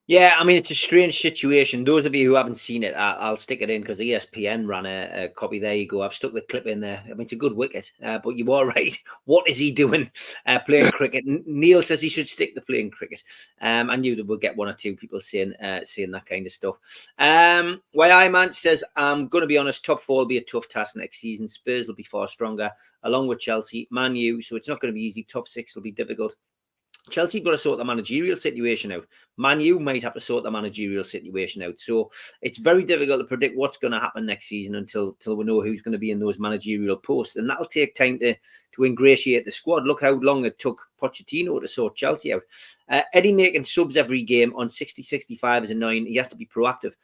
Yeah, I mean, it's a strange situation. Those of you who haven't seen it, I'll stick it in because ESPN ran a copy. There you go. I've stuck the clip in there. I mean, it's a good wicket, but you are right. What is he doing playing cricket? Neil says he should stick to playing cricket. I knew that we'll get 1 or 2 people saying that kind of stuff. Man says, I'm going to be honest, top 4 will be a tough task next season. Spurs will be far stronger, along with Chelsea, Man U, so it's not going to be easy. Top 6 will be difficult. Chelsea got to sort the managerial situation out. Man U might have to sort the managerial situation out. So it's very difficult to predict what's going to happen next season until we know who's going to be in those managerial posts. And that'll take time to ingratiate the squad. Look how long it took Pochettino to sort Chelsea out. Eddie making subs every game on 60-65 is annoying. He has to be proactive.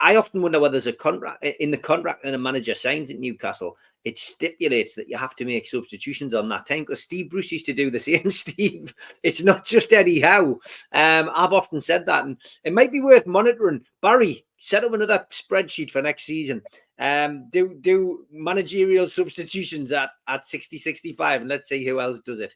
I often wonder whether there's a contract in the contract that a manager signs at Newcastle. It stipulates that you have to make substitutions on that time, because Steve Bruce used to do the same. Steve, it's not just Eddie Howe. I've often said that, and it might be worth monitoring. Barry, set up another spreadsheet for next season. Do managerial substitutions at 60-65, and let's see who else does it.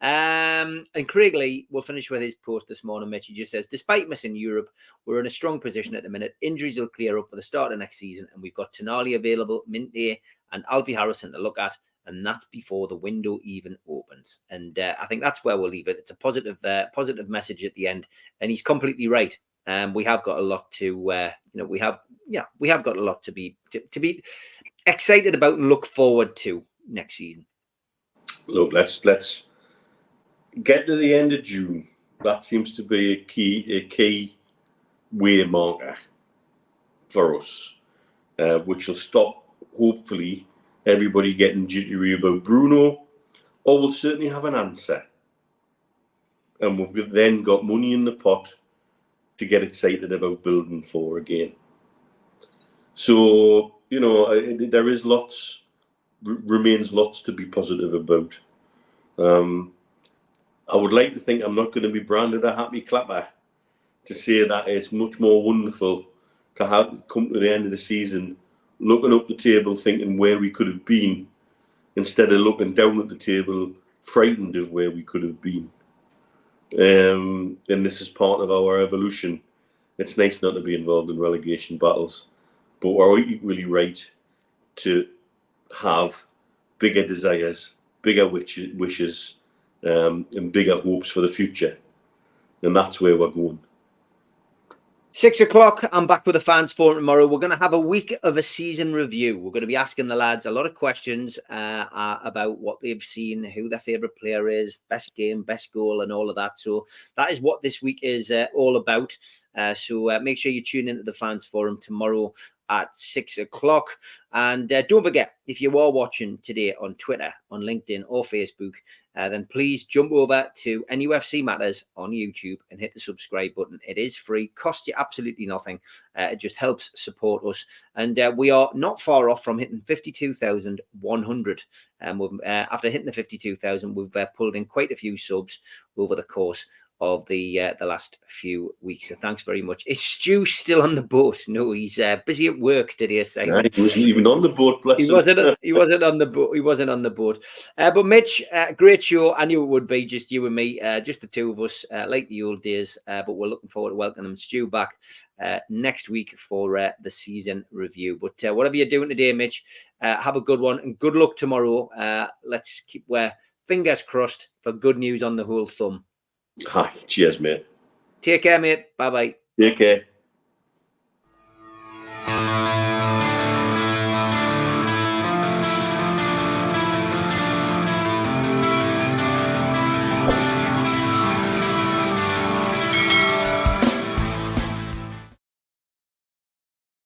And Craig Lee will finish with his post this morning, Mitch. He just says, despite missing Europe, we're in a strong position at the minute. Injuries will clear up for the start of next season, and we've got Tonali available, Minte and Alfie Harrison to look at, and that's before the window even opens. And I think that's where we'll leave it. It's a positive message at the end, and he's completely right. We have got a lot to, we have got a lot to be excited about and look forward to next season. Look, let's get to the end of June. That seems to be a key way marker for us, which will stop, hopefully, everybody getting jittery about Bruno, or we'll certainly have an answer. And we've then got money in the pot to get excited about building for again. So, there is remains lots to be positive about. I would like to think I'm not going to be branded a happy clapper to say that it's much more wonderful to have come to the end of the season looking up the table thinking where we could have been, instead of looking down at the table frightened of where we could have been. And this is part of our evolution. It's nice not to be involved in relegation battles, but we're equally right to have bigger desires, bigger wishes, and bigger hopes for the future. And that's where we're going. 6 o'clock, I'm back with the fans forum tomorrow. We're going to have a week of a season review. We're going to be asking the lads a lot of questions about what they've seen, who their favourite player is, best game, best goal, and all of that. So that is what this week is all about. So make sure you tune into the fans forum tomorrow at 6 o'clock. And don't forget, if you are watching today on Twitter, on LinkedIn or Facebook, then please jump over to nufc Matters on YouTube and hit the subscribe button. It is free, costs you absolutely nothing. It just helps support us. And we are not far off from hitting 52,100. After hitting the 52,000, we've pulled in quite a few subs over the course of the last few weeks. So thanks very much. Is Stu still on the boat? No, he's busy at work today. Nah, he wasn't even on the boat. Bless him. He wasn't on the boat. He wasn't on the boat. But Mitch, great show. I knew it would be just you and me, just the two of us, like the old days. But we're looking forward to welcoming Stu back next week for the season review. But whatever you're doing today, Mitch, have a good one and good luck tomorrow. Let's keep fingers crossed for good news on the whole thumb. Hi, cheers, mate. Take care, mate. Bye-bye. Take care.